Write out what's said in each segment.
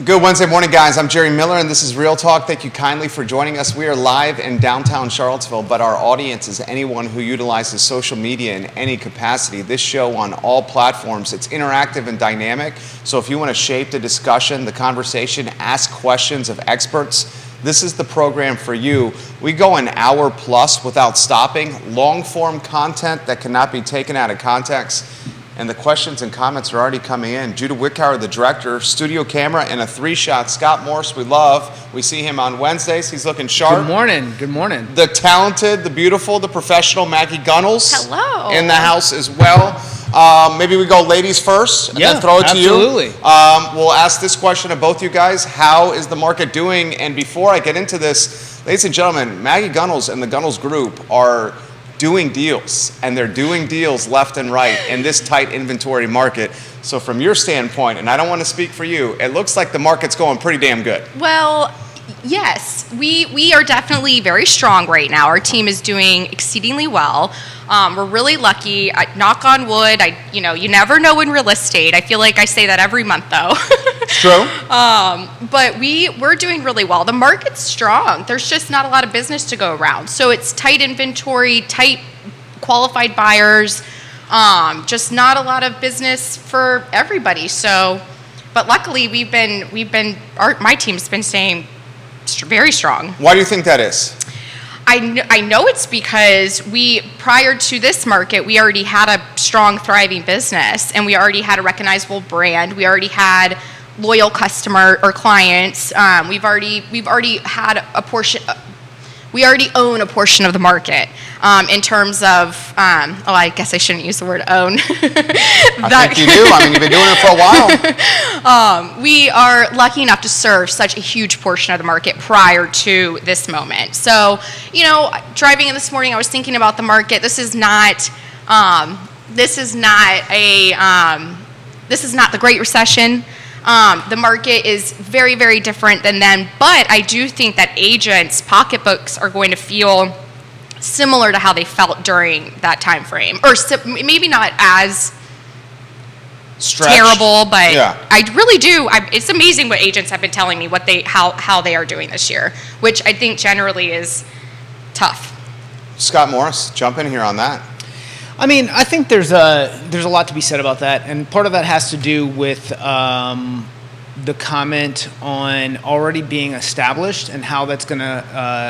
Good Wednesday morning, guys. I'm Jerry Miller, and this is Real Talk. Thank you kindly for joining us. We are live in downtown Charlottesville, but our audience is anyone who utilizes social media in any capacity. This show on all platforms, it's interactive and dynamic. So if you want to shape the discussion, the conversation, ask questions of experts, this is the program for you. We go an hour plus without stopping. Long-form content that cannot be taken out of context. And the questions and comments are already coming in. Judah Wickhauer, the director, studio camera, and a 3-shot. Scott Morse, we love. We see him on Wednesdays. He's looking sharp. Good morning. Good morning. The talented, the beautiful, the professional Maggie Gunnels. Hello. In the house as well. Maybe we go ladies first and then throw it to you. Absolutely. We'll ask this question of both you guys. How is the market doing? And before I get into this, ladies and gentlemen, Maggie Gunnels and the Gunnels Group are doing deals, and they're doing deals left and right in this tight inventory market. So from your standpoint, and I don't want to speak for you, it looks like the market's going pretty damn good. Well, yes, we are definitely very strong right now. Our team is doing exceedingly well. We're really lucky. Knock on wood. You never know in real estate. I feel like I say that every month, though. True. But we're doing really well. The market's strong. There's just not a lot of business to go around. So it's tight inventory, tight qualified buyers, just not a lot of business for everybody. So, but luckily my team's been staying very strong. Why do you think that is? I know it's because prior to this market, we already had a strong, thriving business, and we already had a recognizable brand. We already had loyal customer or clients. We've already had a portion. We already own a portion of the market in terms of. I guess I shouldn't use the word own. I think you do. I mean, you've been doing it for a while. We are lucky enough to serve such a huge portion of the market prior to this moment. So, driving in this morning, I was thinking about the market. This is not the Great Recession. The market is very, very different than then, but I do think that agents' pocketbooks are going to feel similar to how they felt during that time frame, or maybe not as Stretched. Terrible, but yeah. I really do. It's amazing what agents have been telling me how they are doing this year, which I think generally is tough. Scott Morris, jump in here on that. I mean, I think there's a lot to be said about that, and part of that has to do with the comment on already being established and how that's going to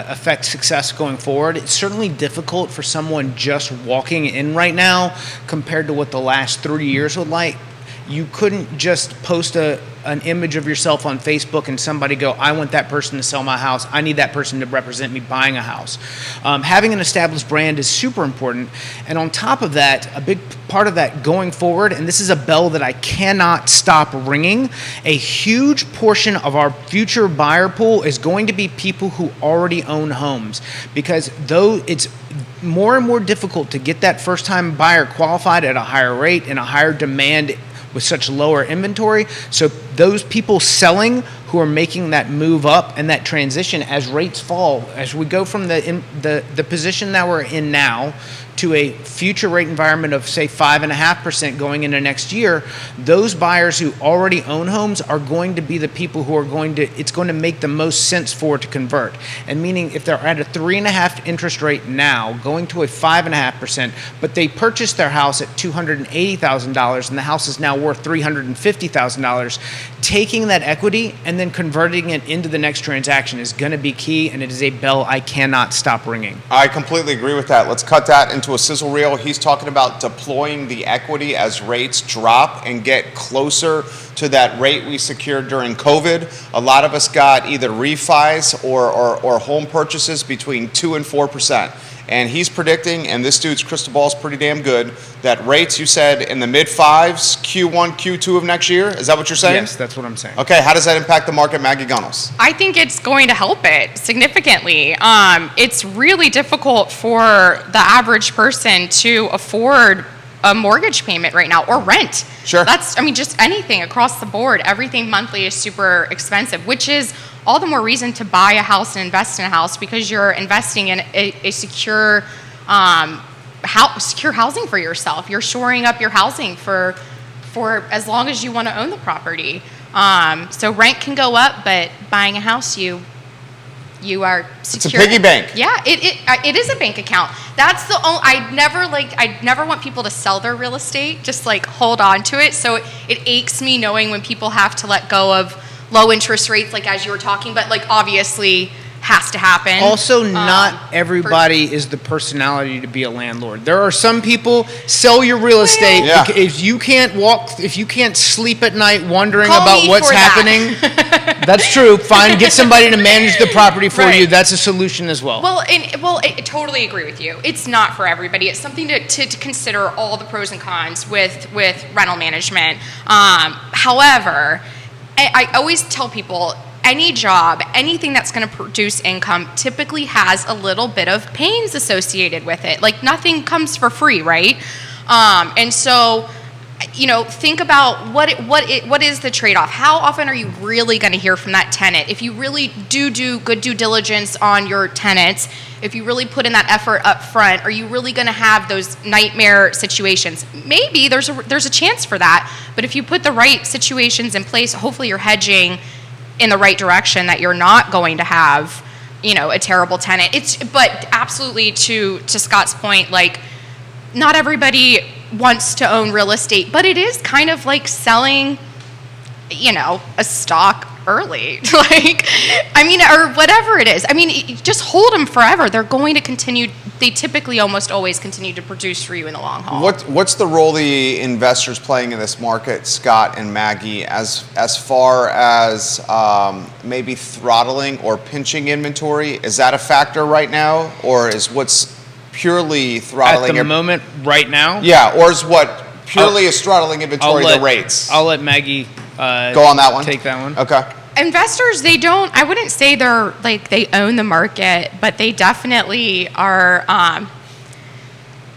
affect success going forward. It's certainly difficult for someone just walking in right now compared to what the last 3 years would like. You couldn't just post an image of yourself on Facebook and somebody go, I want that person to sell my house. I need that person to represent me buying a house. Having an established brand is super important. And on top of that, a big part of that going forward, and this is a bell that I cannot stop ringing, a huge portion of our future buyer pool is going to be people who already own homes. Because though it's more and more difficult to get that first-time buyer qualified at a higher rate and a higher demand with such lower inventory. So those people selling who are making that move up and that transition as rates fall, as we go from the position that we're in now to a future rate environment of say 5.5% going into next year, those buyers who already own homes are going to be the people who are it's going to make the most sense for to convert. And meaning if they're at a 3.5% interest rate now, going to a 5.5%, but they purchased their house at $280,000 and the house is now worth $350,000, taking that equity and then converting it into the next transaction is going to be key, and it is a bell I cannot stop ringing. I completely agree with that. Let's cut that into a sizzle reel. He's talking about deploying the equity as rates drop and get closer to that rate we secured during COVID. A lot of us got either refis or home purchases between 2 and 4%. And he's predicting, and this dude's crystal ball is pretty damn good, that rates, you said, in the mid-5s, Q1, Q2 of next year? Is that what you're saying? Yes, that's what I'm saying. Okay, how does that impact the market, Maggie Gunnels? I think it's going to help it significantly. It's really difficult for the average person to afford a mortgage payment right now or rent. Sure. Just anything across the board. Everything monthly is super expensive, which is all the more reason to buy a house and invest in a house, because you're investing in a secure secure housing for yourself. You're shoring up your housing for as long as you want to own the property. So rent can go up, but buying a house, you are secure. It's a piggy bank. Yeah, it is a bank account. That's the only, I never want people to sell their real estate, just like hold on to it. So it aches me knowing when people have to let go of low interest rates, like as you were talking, but like obviously has to happen. Also, not everybody is the personality to be a landlord. There are some people, sell your real estate. Yeah. If you can't sleep at night wondering Call about me what's for happening, that's true. Fine, get somebody to manage the property for Right. you. That's a solution as well. Well, I totally agree with you. It's not for everybody. It's something to consider all the pros and cons with rental management. However, I always tell people, any job, anything that's going to produce income typically has a little bit of pains associated with it. Like nothing comes for free, right? And so, think about what is the trade-off? How often are you really going to hear from that tenant? If you really do good due diligence on your tenants, if you really put in that effort up front, are you really going to have those nightmare situations? Maybe there's a chance for that, but if you put the right situations in place, hopefully you're hedging in the right direction that you're not going to have, a terrible tenant. But absolutely to Scott's point, like not everybody wants to own real estate, but it is kind of like selling, a stock early, or whatever it is. Just hold them forever. They're going to continue. They typically almost always continue to produce for you in the long haul. What's the role the investors playing in this market, Scott and Maggie, as far as maybe throttling or pinching inventory? Is that a factor right now, or is what's purely throttling at the moment right now? Yeah, or is what purely is throttling inventory the rates? I'll let Maggie go on that one. Take that one. Okay. Investors, I wouldn't say they own the market, but they definitely are,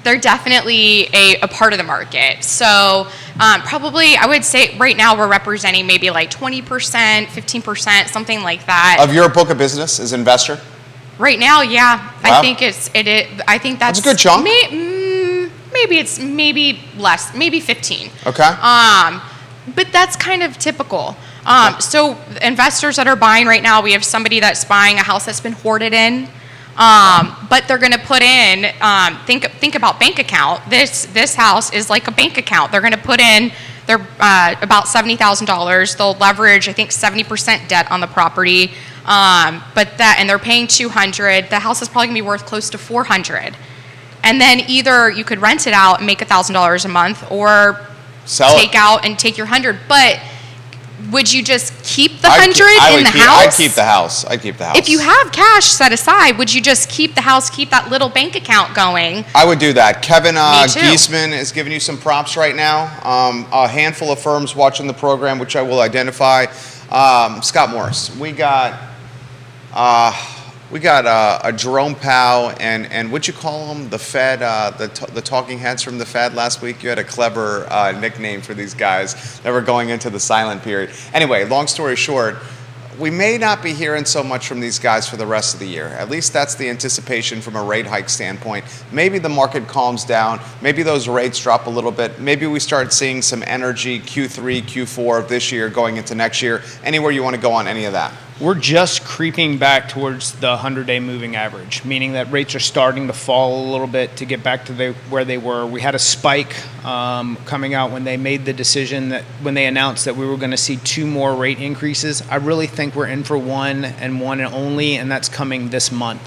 they're definitely a part of the market. So probably I would say right now we're representing maybe like 20%, 15%, something like that. Of your book of business as investor? Right now, yeah. Wow. I think I think that's a good chunk. Maybe less, maybe 15. Okay. But that's kind of typical. So investors that are buying right now, we have somebody that's buying a house that's been hoarded in, but they're going to put in. Think about bank account. This house is like a bank account. They're going to put in their about $70,000. They'll leverage, I think, 70% debt on the property, and they're paying $200. The house is probably going to be worth close to $400, and then either you could rent it out and make $1,000 a month, or take out and take your $100. But would you just keep the $100 in the house? I'd keep the house. If you have cash set aside, would you just keep the house, keep that little bank account going? I would do that. Kevin Me too. Giesman is giving you some props right now. A handful of firms watching the program, which I will identify. Scott Morris, we got a Jerome Powell and what'd you call them? The Fed, the talking heads from the Fed last week. You had a clever nickname for these guys that were going into the silent period. Anyway, long story short, we may not be hearing so much from these guys for the rest of the year. At least that's the anticipation from a rate hike standpoint. Maybe the market calms down. Maybe those rates drop a little bit. Maybe we start seeing some energy Q3, Q4 of this year going into next year. Anywhere you want to go on any of that? We're just creeping back towards the 100-day moving average, meaning that rates are starting to fall a little bit to get back to where they were. We had a spike coming out when they made the decision that when they announced that we were going to see 2 more rate increases. I really think we're in for one and only, and that's coming this month.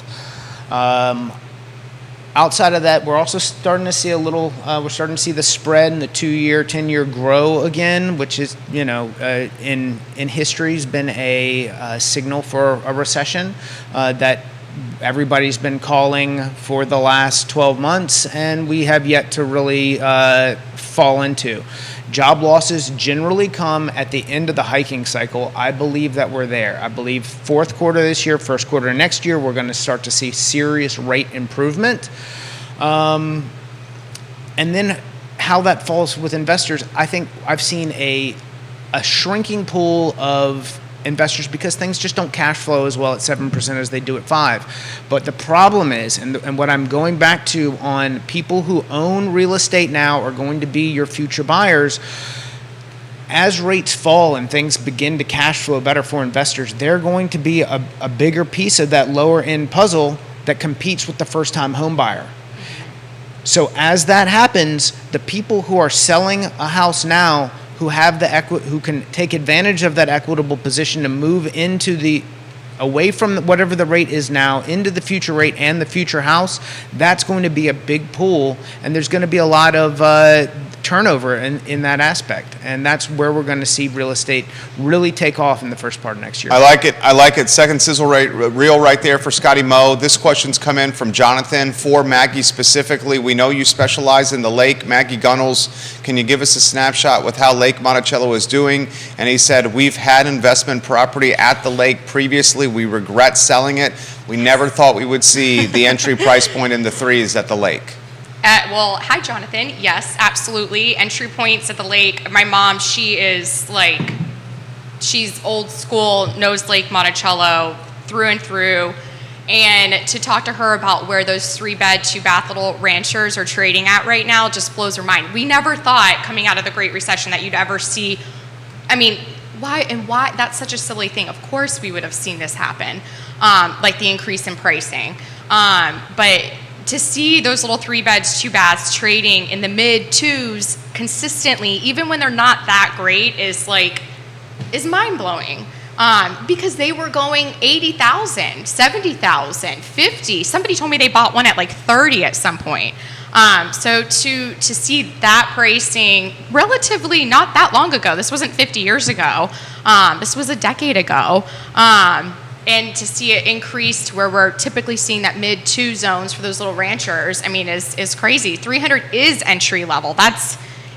Outside of that, we're also starting to see we're starting to see the spread in the 2-year, 10-year grow again, which is, in history has been a signal for a recession that everybody's been calling for the last 12 months, and we have yet to really fall into. Job losses generally come at the end of the hiking cycle. I believe that we're there. I believe fourth quarter this year, first quarter next year, we're going to start to see serious rate improvement. And then how that falls with investors, I think I've seen a shrinking pool of investors because things just don't cash flow as well at 7% as they do at 5%. But the problem is, and what I'm going back to on people who own real estate now are going to be your future buyers, as rates fall and things begin to cash flow better for investors, they're going to be a bigger piece of that lower end puzzle that competes with the first time home buyer. So as that happens, the people who are selling a house now, who have who can take advantage of that equitable position to move into away from whatever the rate is now into the future rate and the future house, that's going to be a big pool, and there's going to be a lot of turnover in that aspect, and that's where we're going to see real estate really take off in the first part of next year. I like it. Second sizzle reel right there for Scotty Moe. This question's come in from Jonathan for Maggie specifically. We know you specialize in the lake. Maggie Gunnels, can you give us a snapshot with how Lake Monticello is doing? And he said, we've had investment property at the lake previously. We regret selling it. We never thought we would see the entry price point in the threes at the lake. Well, hi, Jonathan. Yes, absolutely. Entry points at the lake. My mom, she's old school, knows Lake Monticello through and through. And to talk to her about where those 3-bed, 2-bath little ranchers are trading at right now just blows her mind. We never thought coming out of the Great Recession that you'd ever see, why? That's such a silly thing. Of course we would have seen this happen, like the increase in pricing. But to see those little 3-beds, 2-baths trading in the mid-2s consistently, even when they're not that great, is mind-blowing. Because they were going 80,000, 70,000, 50. Somebody told me they bought one at like 30 at some point. So to see that pricing relatively not that long ago, this wasn't 50 years ago, this was a decade ago, and to see it increase to where we're typically seeing that mid-2 zones for those little ranchers, is crazy. 300 is entry level.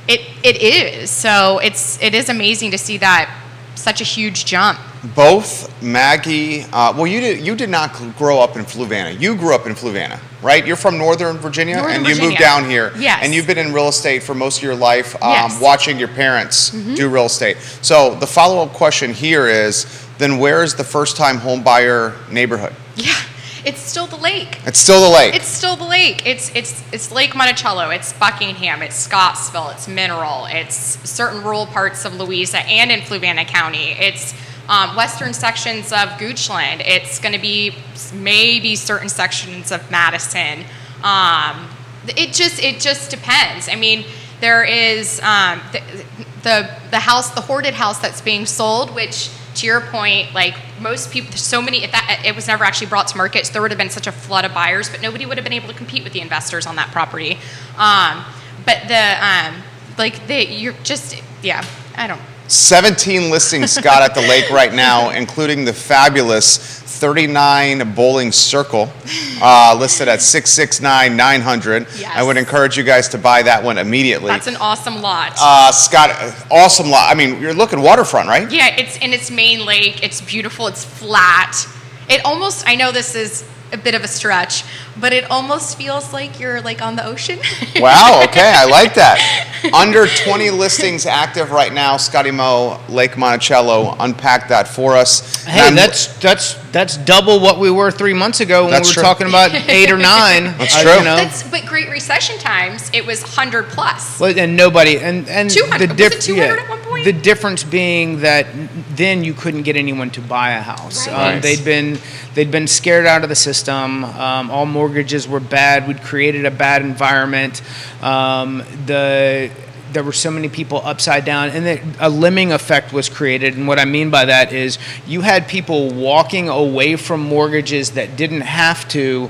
It is. So it is amazing to see that such a huge jump. Both Maggie, you did not grow up in Fluvanna. You grew up in Fluvanna, right? You're from Northern Virginia, and you moved down here. Yes. And you've been in real estate for most of your life, yes. Watching your parents do real estate. So the follow-up question here is, then where is the first-time home buyer neighborhood? Yeah. It's still the lake. It's still the lake. It's still the lake. It's Lake Monticello. It's Buckingham. It's Scottsville. It's Mineral. It's certain rural parts of Louisa and in Fluvanna County. It's western sections of Goochland. It's going to be maybe certain sections of Madison. It just depends. There is the house, the hoarded house that's being sold, which, to your point, like most people, so many, it was never actually brought to market, so there would have been such a flood of buyers, but nobody would have been able to compete with the investors on that property. I don't. 17 listings, Scott, at the lake right now, including the fabulous 39 Bowling Circle, listed at $669,900. Yes. I would encourage you guys to buy that one immediately. That's an awesome lot. Scott, awesome lot. You're looking waterfront, right? Yeah, it's in its main lake. It's beautiful. It's flat. I know this is a bit of a stretch, but it almost feels like you're like on the ocean. Wow, okay, I like that. Under 20 listings active right now, Scotty Moe, Lake Monticello. Unpack that for us. Hey, that's double what we were 3 months ago when we were talking about 8 or 9. That's true. But Great Recession times, it was 100 plus. Well, and nobody and 200. Was it 200 at one point? The difference being that then you couldn't get anyone to buy a house. Right. They'd been scared out of the system. All mortgages were bad. We'd created a bad environment. There were so many people upside down, and a lemming effect was created. And what I mean by that is you had people walking away from mortgages that didn't have to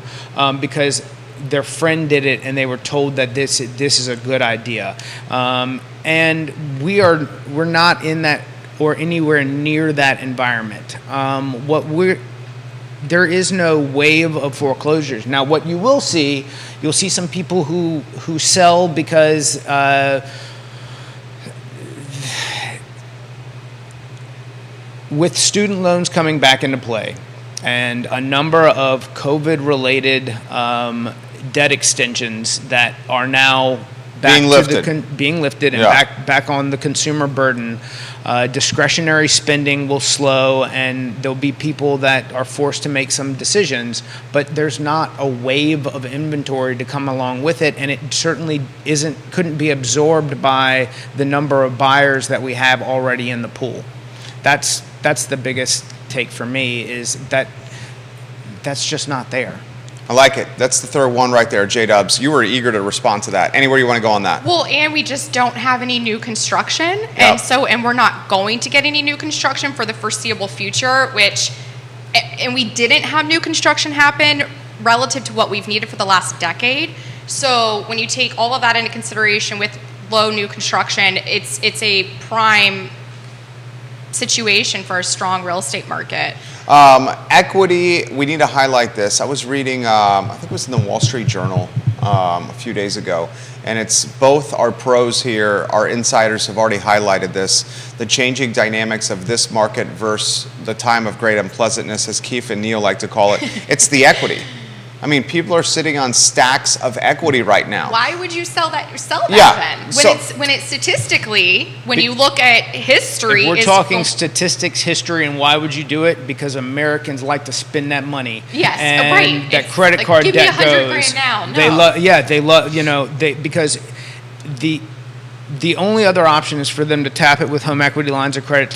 because their friend did it and they were told that this is a good idea. And we're not in that or anywhere near that environment. There is no wave of foreclosures. Now, what you will see, you'll see some people who sell because with student loans coming back into play and a number of COVID-related debt extensions that are now back Being to lifted. being lifted and Yeah. back on the consumer burden. Discretionary spending will slow, and there'll be people that are forced to make some decisions, but there's not a wave of inventory to come along with it, and it certainly couldn't be absorbed by the number of buyers that we have already in the pool. That's the biggest take for me, is that that's just not there. I like it. That's the third one right there, J-Dubs. You were eager to respond to that. Anywhere you want to go on that? Well, and we just don't have any new construction, Yep. and we're not going to get any new construction for the foreseeable future, and we didn't have new construction happen relative to what we've needed for the last decade. So when you take all of that into consideration with low new construction, it's a prime situation for a strong real estate market. Equity, we need to highlight this. I was reading, I think it was in the Wall Street Journal a few days ago, and it's both our pros here, our insiders have already highlighted this, the changing dynamics of this market versus the time of great unpleasantness, as Keith and Neil like to call it. It's the equity. I mean, people are sitting on stacks of equity right now. Why would you sell that Yeah, then? so- When it's statistically, when you look at history, If we're is talking full- statistics, history, and why would you do it? Because Americans like to spend that money. Yes, and right. that It's credit like, card give me debt $100 goes. grand now. They No. love, yeah, they love, because the only other option is for them to tap it with home equity lines of credit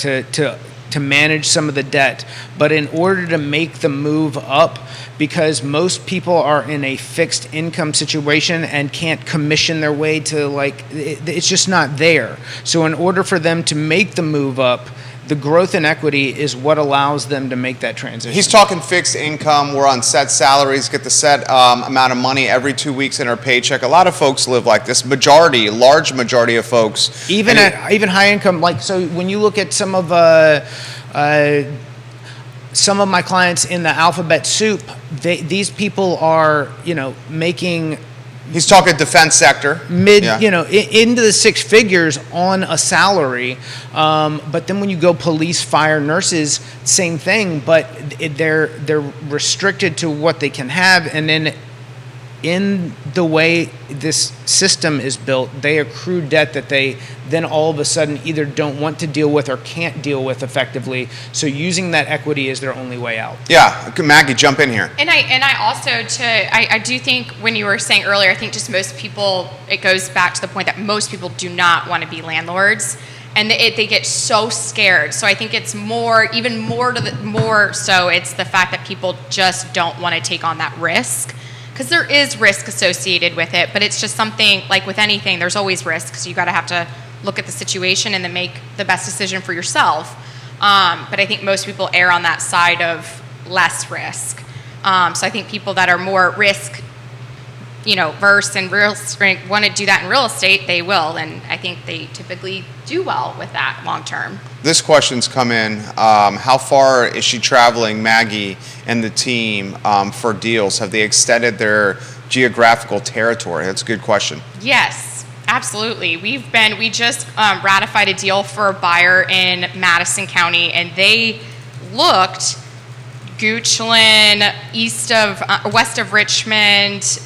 to manage some of the debt. But in order to make the move up, because most people are in a fixed income situation and can't commission their way to, it's just not there. So in order for them to make the move up, the growth in equity is what allows them to make that transition. He's talking fixed income. We're on set salaries, get the set amount of money every 2 weeks in our paycheck. A lot of folks live like this. Large majority of folks. Even high income, so when you look at some of my clients in the alphabet soup, these people are, making He's talking defense sector. into the six figures on a salary. But then when you go police, fire, nurses, same thing, but they're restricted to what they can have. And then in the way this system is built, they accrue debt that they then all of a sudden either don't want to deal with or can't deal with effectively. So using that equity is their only way out. Yeah, Maggie, jump in here. And I also I do think when you were saying earlier, I think just most people, it goes back to the point that most people do not want to be landlords, and they get so scared. So I think it's even more so it's the fact that people just don't want to take on that risk. Because there is risk associated with it, but it's just something, like with anything, there's always risk, so you got to have to look at the situation and then make the best decision for yourself. But I think most people err on that side of less risk. So I think people that are more risk, versed in real estate, want to do that in real estate, they will, and I think they typically do well with that long term. This question's come in. How far is she traveling, Maggie and the team, for deals? Have they extended their geographical territory? That's a good question. Yes, absolutely. We just ratified a deal for a buyer in Madison County, and they looked Goochland, west of Richmond,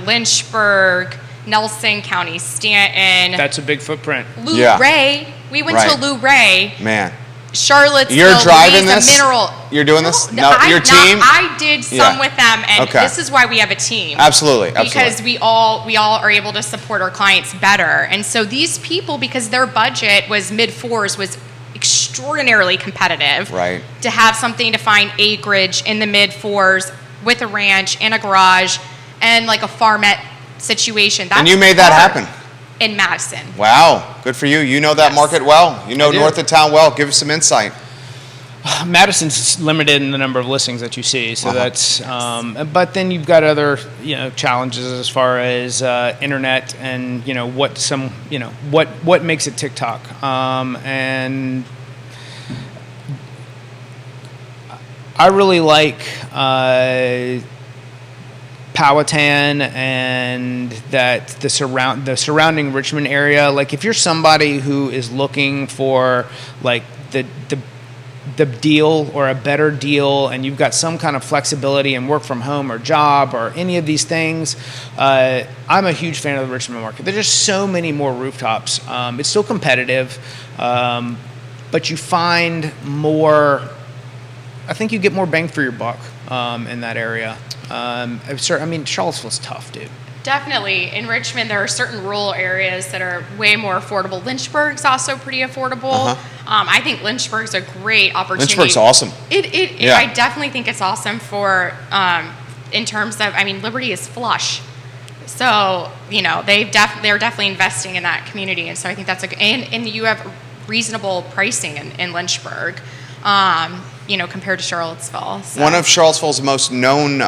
Lynchburg, Nelson County, Stanton. That's a big footprint. Luray. We went to Luray. Man. Charlottesville. You're driving Louisa, this? Mineral. You're doing this? No, your team? I did some with them, and Okay. this is why we have a team. Absolutely. Because we all are able to support our clients better. And so these people, because their budget was mid-fours, was extraordinarily competitive. Right. To have something to find acreage in the mid-fours with a ranch and a garage and like a farmette situation. And you made that happen. In Madison. Wow. Good for you. You know that market well. You know north of town well. Give us some insight. Madison's limited in the number of listings that you see, so that's. But then you've got other, challenges as far as internet and what makes it TikTok, and I really like Powhatan and that the surrounding Richmond area. Like if you're somebody who is looking for like the the deal or a better deal, and you've got some kind of flexibility and work from home or job or any of these things, I'm a huge fan of the Richmond market. There's just so many more rooftops. It's still competitive, but you find more. I think you get more bang for your buck in that area. I mean, Charlottesville's tough, dude. Definitely. In Richmond, there are certain rural areas that are way more affordable. Lynchburg's also pretty affordable. I think Lynchburg's a great opportunity. Lynchburg's awesome. Yeah. I definitely think it's awesome for, in terms of, I mean, Liberty is flush. So, you know, they're definitely investing in that community. And so I think that's and you have reasonable pricing in Lynchburg. You know, compared to Charlottesville. So. One of Charlottesville's most known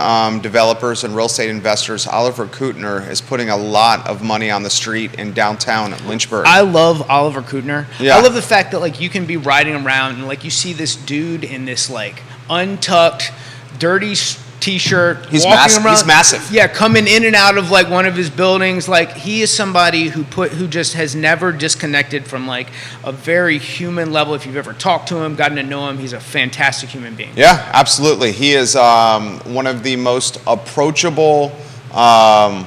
developers and real estate investors, Oliver Kuttner, is putting a lot of money on the street in downtown Lynchburg. I love Oliver Kuttner. Yeah. I love the fact that, like, you can be riding around and, like, you see this dude in this, like, untucked, dirty T-shirt. He's walking massive. around, He's massive. Yeah, coming in and out of, like, one of his buildings. Like, he is somebody who just has never disconnected from, like, a very human level. If you've ever talked to him, gotten to know him, he's a fantastic human being. Yeah, absolutely. He is one of the most approachable, I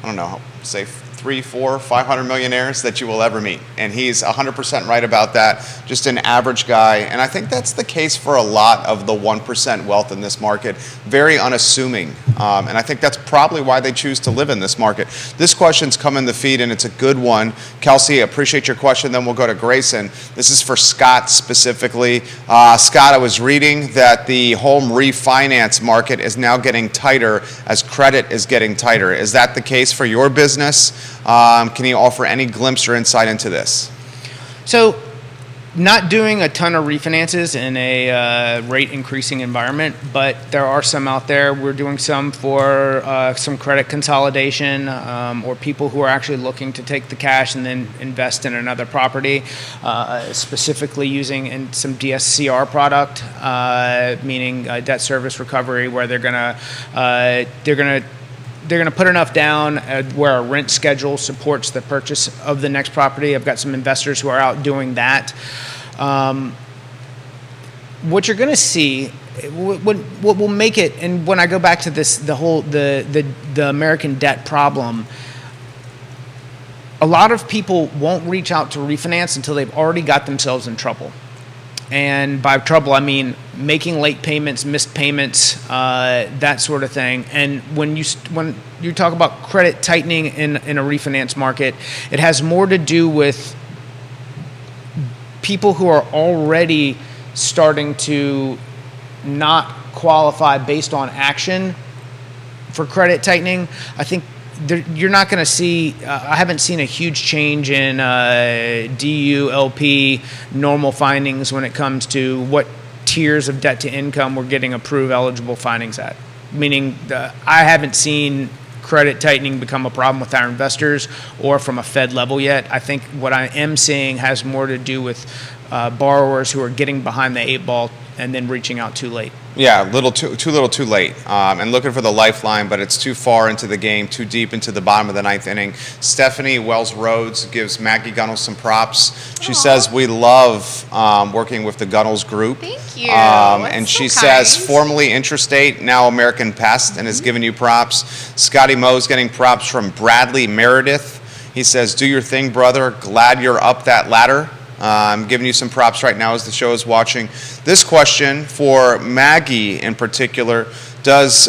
don't know, say 300, 400, 500 millionaires that you will ever meet. And he's 100% right about that. Just an average guy. And I think that's the case for a lot of the 1% wealth in this market. Very unassuming. And I think that's probably why they choose to live in this market. This question's come in the feed, and it's a good one. Kelsey, appreciate your question. Then we'll go to Grayson. This is for Scott specifically. Scott, I was reading that the home refinance market is now getting tighter as credit is getting tighter. Is that the case for your business? Can you offer any glimpse or insight into this? So, not doing a ton of refinances in a rate increasing environment, but there are some out there. We're doing some for some credit consolidation or people who are actually looking to take the cash and then invest in another property, specifically using some DSCR product, meaning debt service recovery, where they're gonna put enough down where a rent schedule supports the purchase of the next property. I've got some investors who are out doing that. What you're going to see, what will make it, and when I go back to this, the American debt problem, a lot of people won't reach out to refinance until they've already got themselves in trouble. And by trouble, I mean making late payments, missed payments, that sort of thing. And when you talk about credit tightening in a refinance market, it has more to do with people who are already starting to not qualify based on action for credit tightening. I think you're not going to see, I haven't seen a huge change in DU, LP, normal findings when it comes to what tiers of debt to income we're getting approved eligible findings at. Meaning I haven't seen credit tightening become a problem with our investors or from a Fed level yet. I think what I am seeing has more to do with borrowers who are getting behind the 8 ball and then reaching out too late. Yeah, too little, too late, and looking for the lifeline, but it's too far into the game, too deep into the bottom of the 9th inning. Stephanie Wells Rhodes gives Maggie Gunnels some props. She says, we love working with the Gunnels group. Thank you. And so she kind. says, formerly Intrastate, now American Pest, and is giving you props. Scotty Moe's getting props from Bradley Meredith. He says, do your thing, brother. Glad you're up that ladder. I'm giving you some props right now as the show is watching. This question for Maggie in particular, does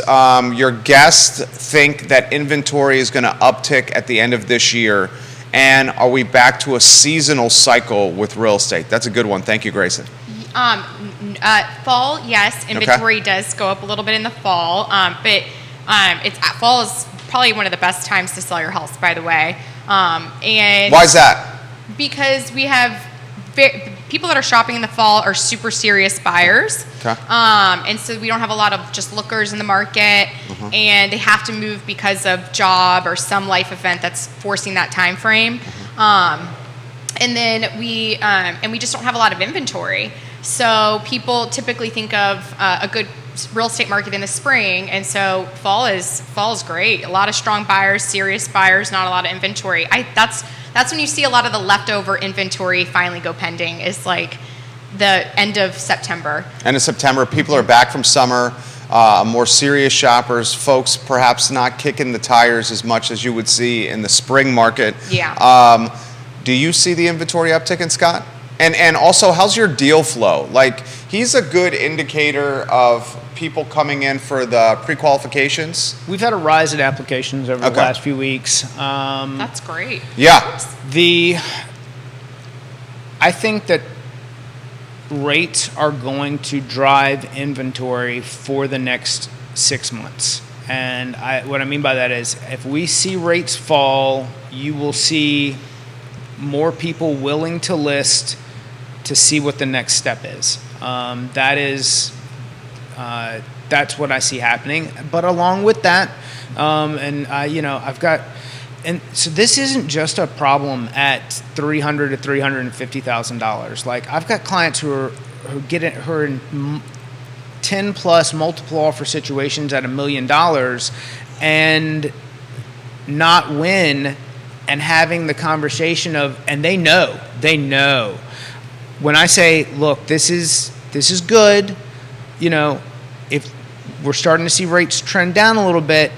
your guest think that inventory is going to uptick at the end of this year? And are we back to a seasonal cycle with real estate? That's a good one. Thank you, Grayson. Fall, yes. Inventory does go up a little bit in the fall. But fall is probably one of the best times to sell your house, by the way. And why is that? Because we have people that are shopping in the fall are super serious buyers. Okay. And so we don't have a lot of just lookers in the market, and they have to move because of job or some life event that's forcing that time frame. And then we just don't have a lot of inventory. So people typically think of a good real estate market in the spring, and so fall is great. A lot of strong buyers, serious buyers, not a lot of inventory. That's when you see a lot of the leftover inventory finally go pending. Is like the end of September. End of September, people are back from summer, more serious shoppers, folks perhaps not kicking the tires as much as you would see in the spring market. Yeah. Do you see the inventory uptick in Scott? And also, how's your deal flow? Like, he's a good indicator of people coming in for the pre-qualifications. We've had a rise in applications over the last few weeks. That's great. Yeah. I think that rates are going to drive inventory for the next 6 months. And what I mean by that is, if we see rates fall, you will see more people willing to list to see what the next step is. That's what I see happening. But along with that, and so this isn't just a problem at $300,000 to $350,000. Like, I've got clients who are in 10 plus multiple offer situations at $1 million and not win, and having the conversation of, and they know when I say, look, this is good, if we're starting to see rates trend down a little bit,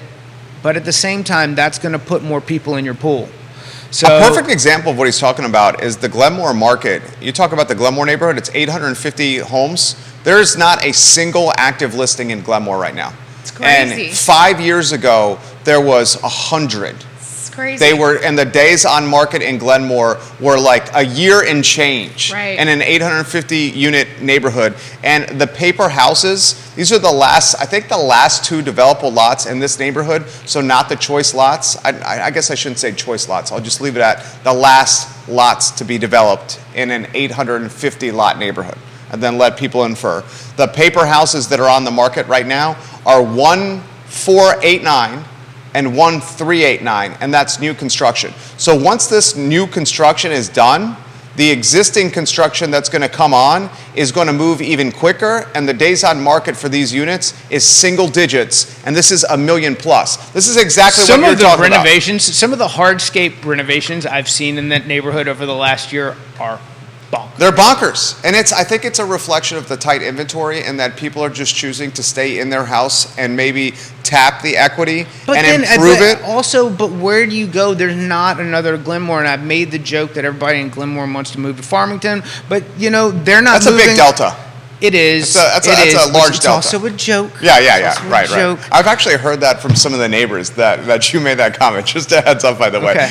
but at the same time, that's going to put more people in your pool. So, a perfect example of what he's talking about is the Glenmore market. You talk about the Glenmore neighborhood, it's 850 homes. There is not a single active listing in Glenmore right now. It's crazy. And 5 years ago, there was 100. Crazy. And the days on market in Glenmore were like a year and change. Right. In an 850 unit neighborhood. And the paper houses, these are the last 2 developable lots in this neighborhood. So not the choice lots. I guess I shouldn't say choice lots. I'll just leave it at the last lots to be developed in an 850 lot neighborhood. And then let people infer. The paper houses that are on the market right now are 1489 and 1389, and that's new construction. So once this new construction is done, the existing construction that's going to come on is going to move even quicker, and the days on market for these units is single digits, and this is $1 million plus. This is exactly what you're talking about. Some of the hardscape renovations I've seen in that neighborhood over the last year are bonkers. They're bonkers. And I think it's a reflection of the tight inventory, and that people are just choosing to stay in their house and maybe tap the equity improve it. Also, but where do you go? There's not another Glenmore, and I've made the joke that everybody in Glenmore wants to move to Farmington, but they're not That's moving. a big delta. It is. That's a large delta. It's also a joke. Yeah. Right. I've actually heard that from some of the neighbors that you made that comment. Just a heads up, by the way. Okay.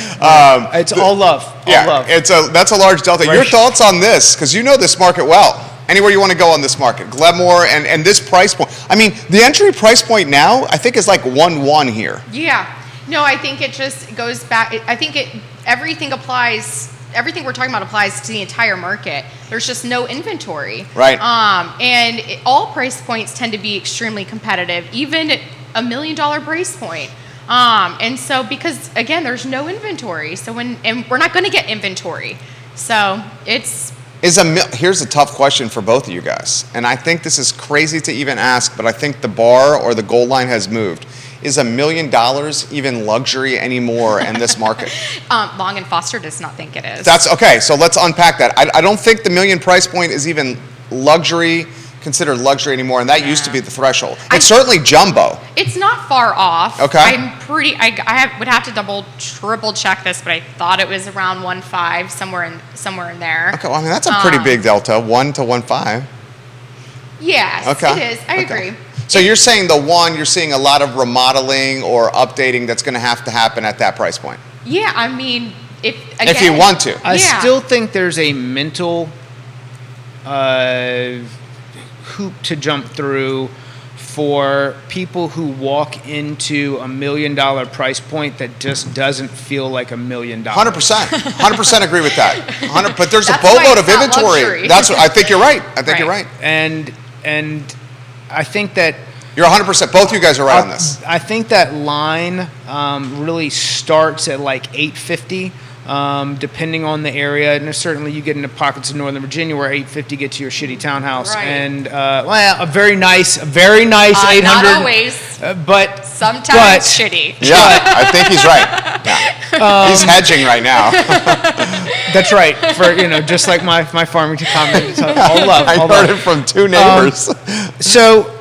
It's all love. All love. That's a large delta. Your thoughts on this? Because you know this market well. Anywhere you want to go on this market, Glenmore and this price point. I mean, the entry price point now, I think, is like 1.1 here. Yeah. No, I think it just goes back. I think everything applies. Everything we're talking about applies to the entire market. There's just no inventory. Right. All price points tend to be extremely competitive, even at $1 million price point. And so, because again, there's no inventory. So and we're not going to get inventory. So here's a tough question for both of you guys, and I think this is crazy to even ask, but I think the bar or the goal line has moved. Is $1 million even luxury anymore in this market? Long and Foster does not think it is. That's okay. So let's unpack that. I don't think the $1 million price point is even considered luxury anymore, and that used to be the threshold. It's certainly jumbo. It's not far off. Okay. I would have to triple check this, but I thought it was around 1.5, somewhere in there. Okay, well, I mean, that's a pretty big delta, 1 to 1.5. Yes, okay. It is. I agree. So you're saying you're seeing a lot of remodeling or updating that's going to have to happen at that price point? Yeah, I mean, if you want to. I still think there's a mental hoop to jump through for people who walk into $1 million price point that just doesn't feel like $1 million. 100% agree with that. But there's That's a boatload of not inventory. luxury. I think you're right. You're right. And I think that you're 100%. Both you guys are right on this. I think that line really starts at like 850. Depending on the area, and certainly you get into pockets of Northern Virginia where 850 gets you your shitty townhouse, and a very nice 800. Not always, but sometimes shitty. Yeah, I think he's right. Yeah. He's hedging right now. That's right. For just like my Farmington comment. So, all love. I heard it from two neighbors. So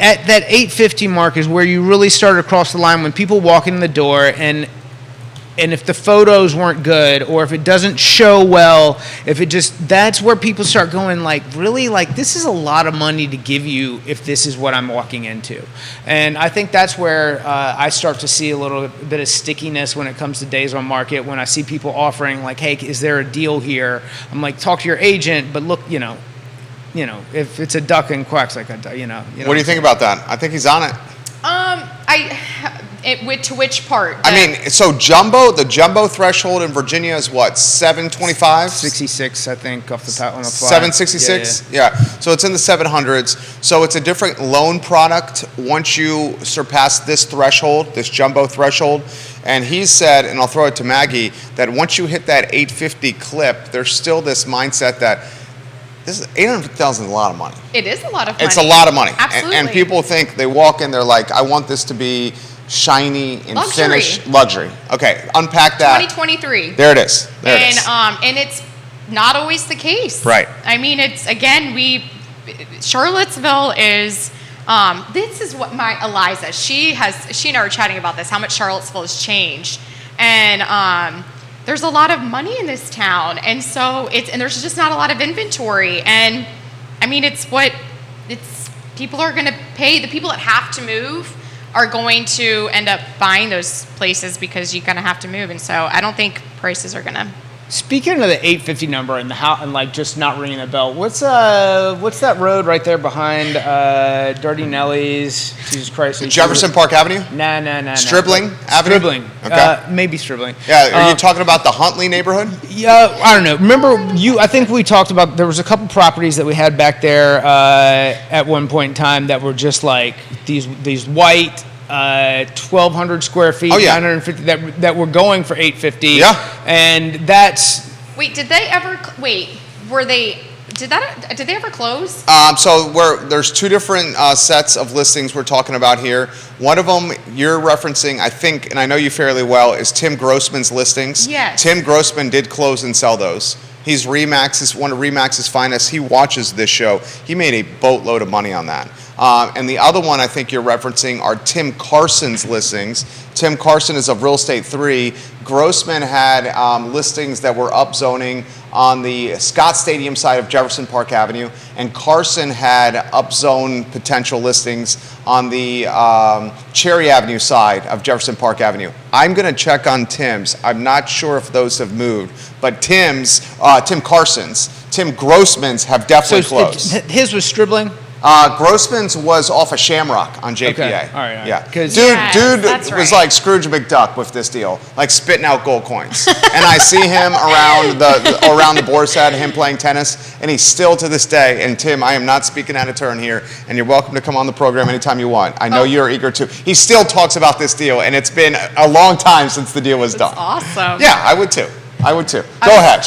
at that 850 mark is where you really start to cross the line when people walk in the door, and if the photos weren't good, or if it doesn't show well, that's where people start going like, really, like, this is a lot of money to give you if this is what I'm walking into. And I think that's where I start to see a little bit of stickiness when it comes to days on market. When I see people offering like, hey, is there a deal here? I'm like, talk to your agent, but look, if it's a duck and quacks like a duck, What do you think about that? I think he's on it. To which part? I mean, so the jumbo threshold in Virginia is what, 725? 66, I think, off the top on the fly. 766? Yeah. So it's in the 700s. So it's a different loan product once you surpass this threshold, this jumbo threshold. And he said, and I'll throw it to Maggie, that once you hit that 850 clip, there's still this mindset that this is $850,000 is a lot of money. It is a lot of money. It's a lot of money. Absolutely. And people think, they walk in, they're like, I want this to be shiny and finished. Luxury. Okay, unpack that. 2023. There it is. There it is. And it's not always the case. Right. I mean, it's, again, Charlottesville is, this is what my Eliza, she and I were chatting about this, how much Charlottesville has changed. And there's a lot of money in this town. And so and there's just not a lot of inventory. And I mean, people are going to pay, the people that have to move are going to end up buying those places because you're going to have to move. And so I don't think prices are going to. Speaking of the 850 number and like just not ringing a bell, what's that road right there behind Dirty Nelly's? Jesus Christ! Jefferson Park Avenue? No. Stribling Avenue? Stribling. Okay. Maybe Stribling. Yeah. Are you talking about the Huntley neighborhood? Yeah. I don't know. Remember I think we talked about there was a couple properties that we had back there at one point in time that were just like these white. 1,200 square feet, 950 that were going for 850. Yeah, and that's. Wait, did they ever? Were they? Did they ever close? So there's two different sets of listings we're talking about here. One of them you're referencing, I think, and I know you fairly well, is Tim Grossman's listings. Yes. Tim Grossman did close and sell those. He's one of Remax's finest. He watches this show. He made a boatload of money on that. And the other one I think you're referencing are Tim Carson's listings. Tim Carson is of Real Estate 3. Grossman had listings that were upzoning on the Scott Stadium side of Jefferson Park Avenue, and Carson had upzone potential listings on the Cherry Avenue side of Jefferson Park Avenue. I'm going to check on Tim's. I'm not sure if those have moved, but Tim Carson's, Tim Grossman's have definitely closed. His was Stribling? Grossman's was off of Shamrock on JPA. Okay. All right. Yeah. Dude was like Scrooge McDuck with this deal, like spitting out gold coins. And I see him around the boar's head, him playing tennis, and he's still to this day. And Tim, I am not speaking out of turn here, and you're welcome to come on the program anytime you want. I know you're eager to. He still talks about this deal, and it's been a long time since the deal was done. Awesome. Yeah, I would too. Go ahead.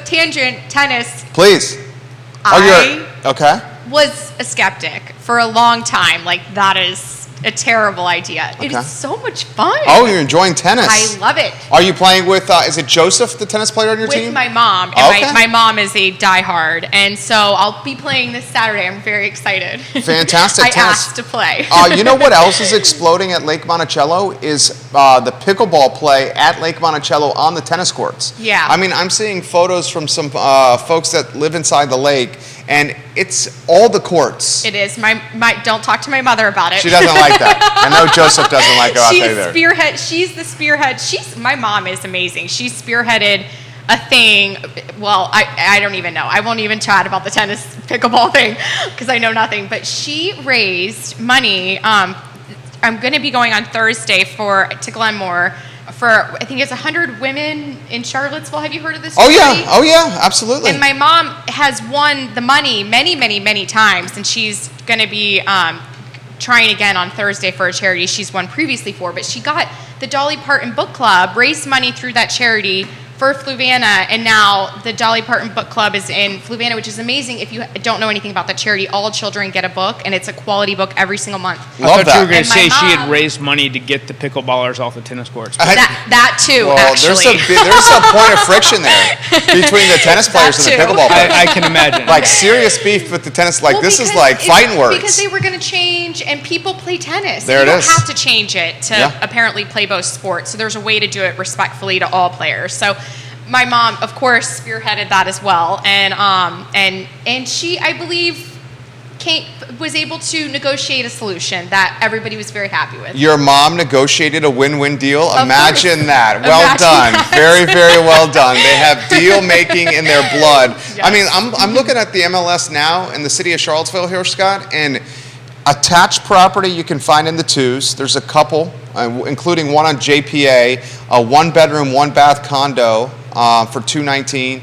Tangent tennis. Please. Okay. Was a skeptic for a long time. Like, that is a terrible idea. Okay. It is so much fun. Oh, you're enjoying tennis. I love it. Are you playing with, is it Joseph, the tennis player on your team? With my mom. And my mom is a diehard. And so I'll be playing this Saturday. I'm very excited. Fantastic. I asked to play. You know what else is exploding at Lake Monticello is the pickleball play at Lake Monticello on the tennis courts. Yeah. I mean, I'm seeing photos from some folks that live inside the lake, and it's all the courts. It is. Don't talk to my mother about it. She doesn't like that. I know Joseph doesn't like go out there. She's the spearhead. My mom is amazing. She spearheaded a thing. Well, I don't even know. I won't even chat about the tennis pickleball thing because I know nothing. But she raised money. I'm going to be going on Thursday to Glenmore for, I think it's 100 women in Charlottesville. Have you heard of this charity? Oh yeah, absolutely. And my mom has won the money many, many, many times, and she's going to be trying again on Thursday for a charity she's won previously for. But she got the Dolly Parton Book Club, raised money through that charity for Fluvanna, and now the Dolly Parton Book Club is in Fluvanna, which is amazing. If you don't know anything about the charity, all children get a book, and it's a quality book every single month. Love I thought you were that. going to say And my she had mom- raised money to get the pickleballers off the tennis courts. That too, Well, actually. there's a point of friction there between the tennis players and the That too. pickleball players. I can imagine. Like serious beef with the tennis. Like Well, this is because like fighting words. Because they were going to change, and people play tennis. There you it don't is. have to change it to Yeah. apparently play both sports. So there's a way to do it respectfully to all players. So my mom, of course, spearheaded that as well, and she, I believe, was able to negotiate a solution that everybody was very happy with. Your mom negotiated a win-win deal. Of Imagine course. that. Well Imagine done. that. Very, very well done. They have deal making in their blood. Yes. I mean, I'm looking at the MLS now in the city of Charlottesville here, Scott, and attached property you can find in the twos. There's a couple, including one on JPA, a one-bedroom, one-bath condo for $219.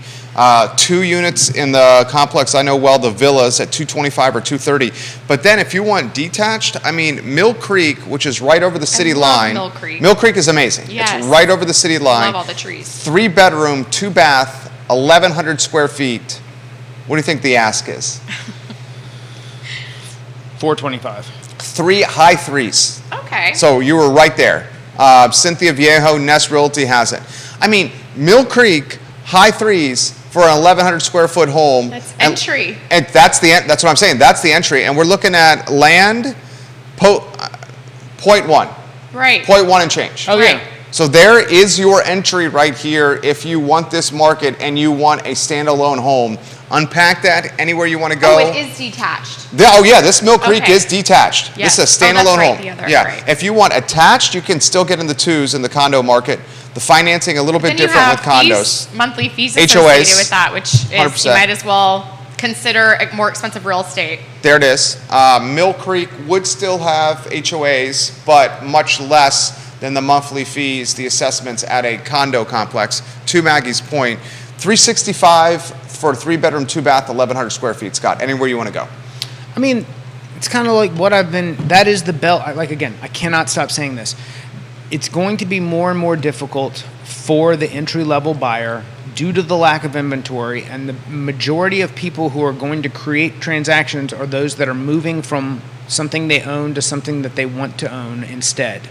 2 units in the complex I know well, the villas at $225 or $230. But then if you want detached, I mean, Mill Creek, which is right over the city love line. Mill Creek. Mill Creek is amazing. Yes. It's right over the city line. Love all the trees. 3-bedroom, 2-bath, 1,100 square feet. What do you think the ask is? $425. High threes. Okay. So you were right there. Cynthia Viejo, Nest Realty has it. I mean, Mill Creek, high threes for an 1,100 square foot home. That's entry. And that's what I'm saying. That's the entry. And we're looking at land, 0.1. Right. 0.1 and change. Oh, Right. yeah. So there is your entry right here if you want this market and you want a standalone home. Unpack that anywhere you want to go. Oh, it is detached. This Mill Creek Okay. is detached. Yes. This is a Oh, that's standalone right, home. the other, yeah. right. If you want attached, you can still get in the twos in the condo market. The financing a little bit Then you different with have condos. monthly fees HOAs, associated with that, which is 100%. you might as well consider a more expensive real estate. There it is. Mill Creek would still have HOAs, but much less than the monthly fees, the assessments at a condo complex. To Maggie's point, $365 for a 3-bedroom, 2-bath, 1,100 square feet. Scott, anywhere you want to go. I mean, it's kind of like what that is the bell. Like, again, I cannot stop saying this. It's going to be more and more difficult for the entry-level buyer due to the lack of inventory, and the majority of people who are going to create transactions are those that are moving from something they own to something that they want to own instead.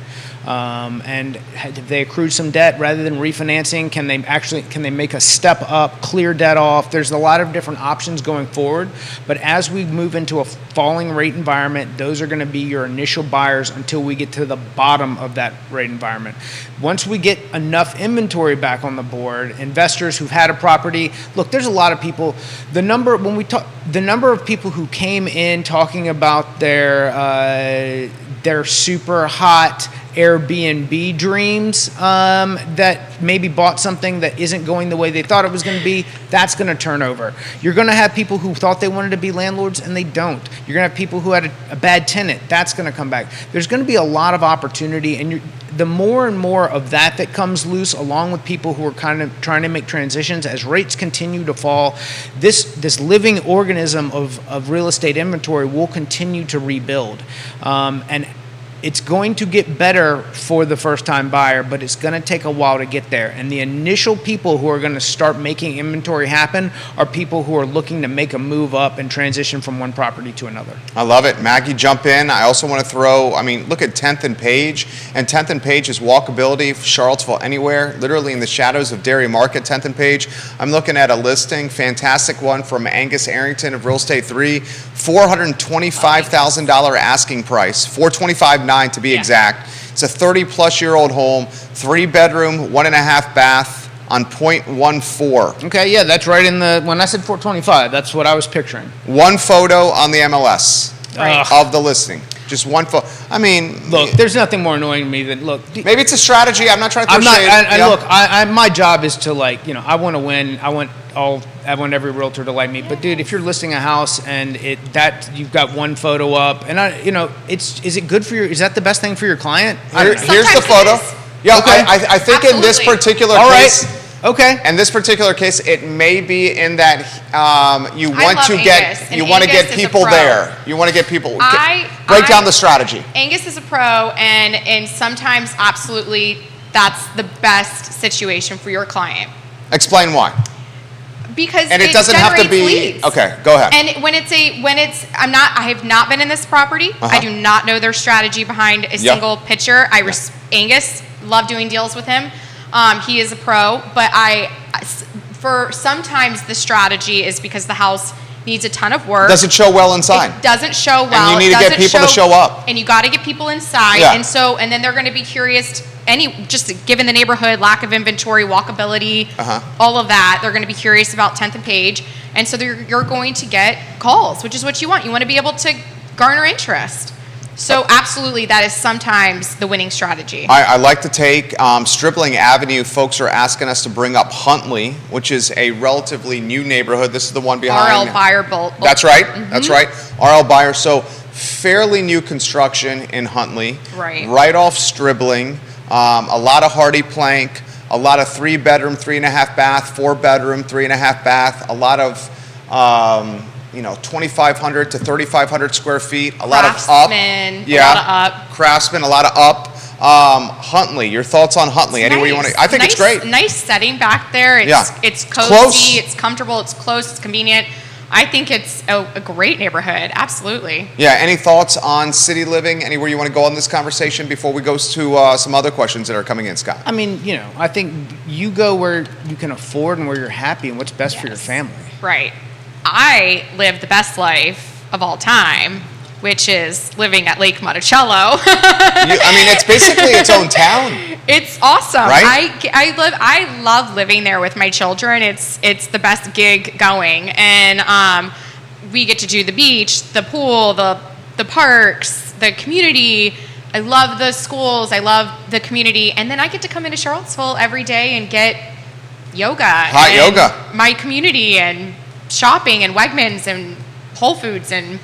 And if they accrued some debt rather than refinancing, can they make a step up, clear debt off? There's a lot of different options going forward, but as we move into a falling rate environment, those are going to be your initial buyers until we get to the bottom of that rate environment. Once we get enough inventory back on the board, investors who've had a property, look, there's a lot of people. The number of people who came in talking about their super hot Airbnb dreams that maybe bought something that isn't going the way they thought it was going to be, that's going to turn over. You're going to have people who thought they wanted to be landlords and they don't. You're going to have people who had a bad tenant. That's going to come back. There's going to be a lot of opportunity, and the more and more of that comes loose, along with people who are kind of trying to make transitions as rates continue to fall, this living organism of real estate inventory will continue to rebuild. And it's going to get better for the first-time buyer, but it's going to take a while to get there. And the initial people who are going to start making inventory happen are people who are looking to make a move up and transition from one property to another. I love it. Maggie, jump in. I also want to look at 10th and Page. And 10th and Page is walkability for Charlottesville anywhere, literally in the shadows of Dairy Market, 10th and Page. I'm looking at a listing, fantastic one from Angus Arrington of Real Estate 3, $425,000 asking price, $425,900 to be exact. It's a 30-plus-year-old home, 3-bedroom, 1.5 bath on 0.14. Okay, yeah, that's right when I said 425, that's what I was picturing. One photo on the MLS Right. of the listing. Just one photo. I mean, Look, there's nothing more annoying to me than, maybe it's a strategy. I'm not trying to throw shade. Look, my job is to I want to win. I want every realtor to like me. But dude, if you're listing a house and you've got one photo up, and is it good for is that the best thing for your client? Here's the Sometimes photo. it is. Yeah, Okay. I think in this Absolutely. particular All case. right. Okay. In this particular case, it may be in that you I want love to Angus, get and you want to Angus get is a people pro. there. You want to get people. I- Break down the strategy. Angus is a pro, and sometimes absolutely that's the best situation for your client. Explain why. Because And it doesn't have to be leads. Okay, go ahead. And I have not been in this property. I do not know their strategy behind a single pitcher. Angus, love doing deals with him. He is a pro, but for sometimes the strategy is because the house needs a ton of work. Doesn't show well inside. It doesn't show well. And you need to get people to show up. And you got to get people inside. Yeah. And then they're going to be curious. Just given the neighborhood, lack of inventory, walkability, all of that, they're going to be curious about 10th and Page. And so you're going to get calls, which is what you want. You want to be able to garner interest. So absolutely, that is sometimes the winning strategy. I like to take Stripling Avenue. Folks are asking us to bring up Huntley, which is a relatively new neighborhood. This is the one behind. RL Buyer Bolt. That's right. That's right. RL Buyer. So fairly new construction in Huntley. Right. Right off Stribling. A lot of hardy plank. A lot of 3-bedroom, 3.5 bath, 4-bedroom, 3.5 bath. A lot of 2,500 to 3,500 square feet. A lot of up. Craftsman, a lot of up. Craftsman, a lot of up. Huntley, your thoughts on Huntley? Anywhere you want to? I think it's great. Nice setting back there. It's cozy. Close. It's comfortable. It's close. It's convenient. I think it's a great neighborhood. Absolutely. Yeah. Any thoughts on city living? Anywhere you want to go on this conversation before we go to some other questions that are coming in, Scott? I mean, I think you go where you can afford and where you're happy and what's best for your family. Right. I live the best life of all time, which is living at Lake Monticello. It's basically its own town. It's awesome. Right? I love living there with my children. It's the best gig going, and we get to do the beach, the pool, the parks, the community. I love the schools. I love the community, and then I get to come into Charlottesville every day and get yoga. Hot yoga. My community and shopping and Wegmans and Whole Foods and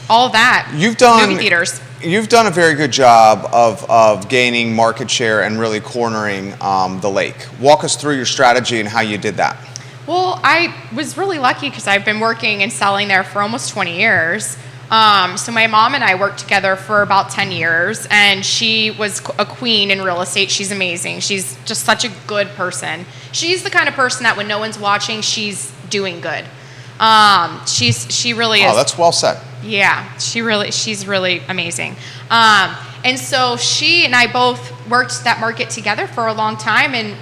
all that. Movie theaters. You've done a very good job of gaining market share and really cornering the lake. Walk us through your strategy and how you did that. Well, I was really lucky because I've been working and selling there for almost 20 years. So my mom and I worked together for about 10 years, and she was a queen in real estate. She's amazing. She's just such a good person. She's the kind of person that when no one's watching, she's doing good. She really is. Oh, that's well said. Yeah, she's really amazing. And so she and I both worked that market together for a long time, and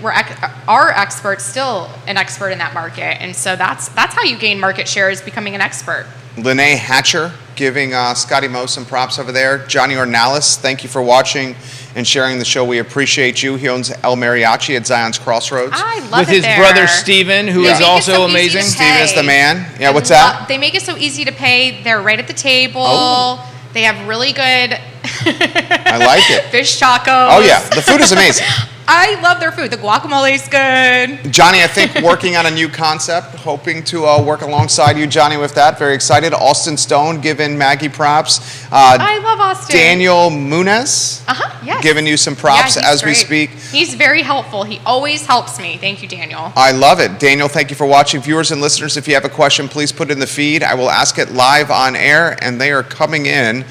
are experts, still an expert in that market. And so that's how you gain market share, is becoming an expert. Lene Hatcher giving Scotty Moe some props over there. Johnny Ornalis, thank you for watching and sharing the show. We appreciate you. He owns El Mariachi at Zion's Crossroads. I love With it his there. brother Steven, who is also amazing. Steven is the man. Yeah, what's that? They make it so easy to pay. They're right at the table. Oh. They have really good I like it. fish tacos. Oh, yeah. The food is amazing. I love their food. The guacamole is good. Johnny, I think working on a new concept, hoping to work alongside you, Johnny, with that. Very excited. Austin Stone giving Maggie props. I love Austin. Daniel Munez Yes. giving you some props Yeah, as we great. speak. He's very helpful. He always helps me. Thank you, Daniel. I love it. Daniel, thank you for watching. Viewers and listeners, if you have a question, please put it in the feed. I will ask it live on air, and they are coming in.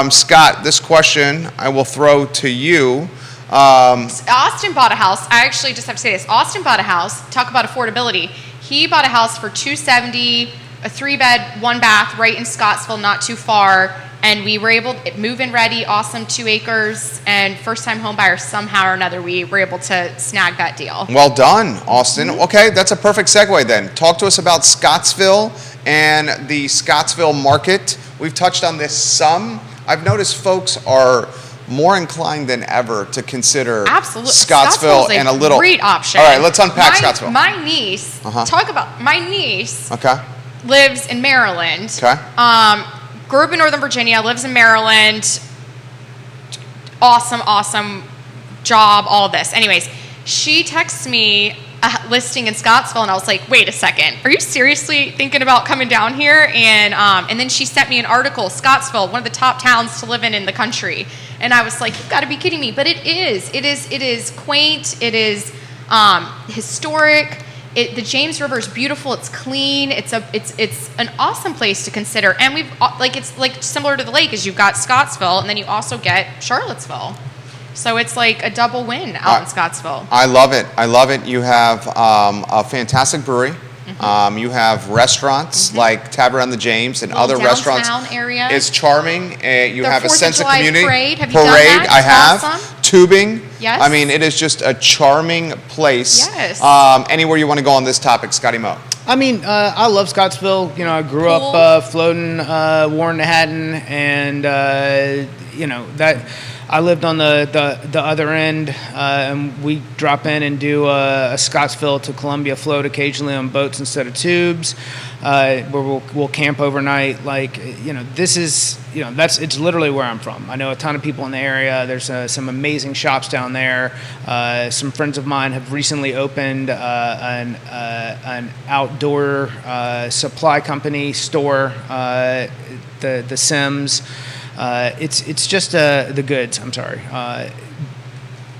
Scott, this question I will throw to you. Austin bought a house. I actually just have to say this. Austin bought a house. Talk about affordability. He bought a house for $270, a 3-bed, 1-bath, right in Scottsville, not too far. And we were able to move in ready, awesome, 2 acres, and first-time home buyer somehow or another. We were able to snag that deal. Well done, Austin. Okay, that's a perfect segue then. Talk to us about Scottsville and the Scottsville market. We've touched on this some. I've noticed folks are more inclined than ever to consider Scottsville and a little great option. All right, let's unpack Scottsville. My niece, my niece Okay. lives in Maryland. Okay. Grew up in Northern Virginia, lives in Maryland. Awesome job, all of this. Anyways, she texts me a listing in Scottsville, and I was like, wait a second, are you seriously thinking about coming down here? And then she sent me an article, Scottsville, one of the top towns to live in the country. And I was like, you've got to be kidding me. But it is quaint, it is historic. The James River is beautiful. It's clean. It's an awesome place to consider. And it's like similar to the lake, is you've got Scottsville, and then you also get Charlottesville. So it's like a double win out in Scottsville. I love it. I love it. You have a fantastic brewery. You have restaurants like Tavern on the James and other restaurants. Downtown area. It's charming. You have a 4th of sense of July community. Parade. Have you done that? I have. Awesome. Tubing. Yes. I mean, it is just a charming place. Yes. Anywhere you want to go on this topic, Scotty Moe. I mean, I love Scottsville. You know, I grew up floating Warren to Hatton, and you know that I lived on the other end, and we drop in and do a Scottsville to Columbia float occasionally on boats instead of tubes, where we'll camp overnight. Like, you know, this is, you know, it's literally where I'm from. I know a ton of people in the area. There's some amazing shops down there. Some friends of mine have recently opened an outdoor supply company store, the Sims. It's just the Goods. I'm sorry,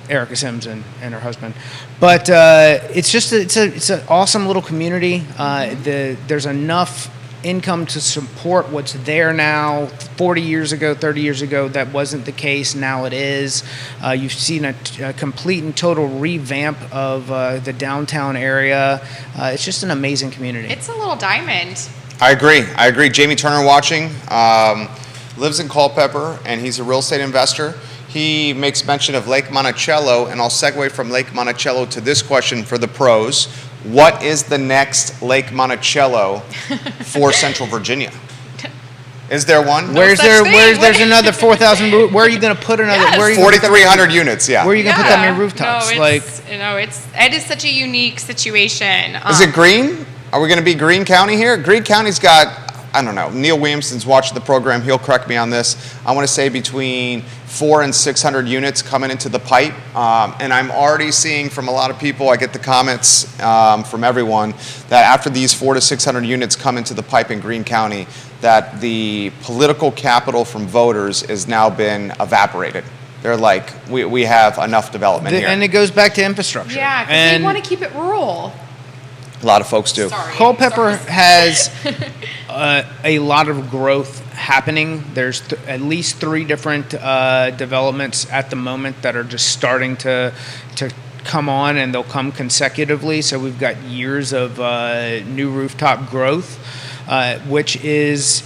Erica Sims and her husband. But it's an awesome little community. There's enough income to support what's there now. 40 years ago, 30 years ago, that wasn't the case. Now it is. You've seen a complete and total revamp of the downtown area. It's just an amazing community. It's a little diamond. I agree. Jamie Turner watching. Lives in Culpeper, and he's a real estate investor. He makes mention of Lake Monticello, and I'll segue from Lake Monticello to this question for the pros. What is the next Lake Monticello for Central Virginia? Is there one? There's another 4,000? Where are you going to put another? Yes. 4,300 units. Yeah. Where are you going to put that many rooftops? It is such a unique situation. Is it green? Are we going to be Greene County here? Greene County's got, I don't know, Neil Williamson's watching the program. He'll correct me on this. I want to say between 400 and 600 units coming into the pipe. And I'm already seeing from a lot of people, I get the comments from everyone, that after these 400 to 600 units come into the pipe in Greene County, that the political capital from voters has now been evaporated. They're like, we have enough development here. And it goes back to infrastructure. Yeah, because they want to keep it rural. A lot of folks do. Culpeper has a lot of growth happening. There's at least 3 different developments at the moment that are just starting to come on, and they'll come consecutively. So we've got years of new rooftop growth, which is,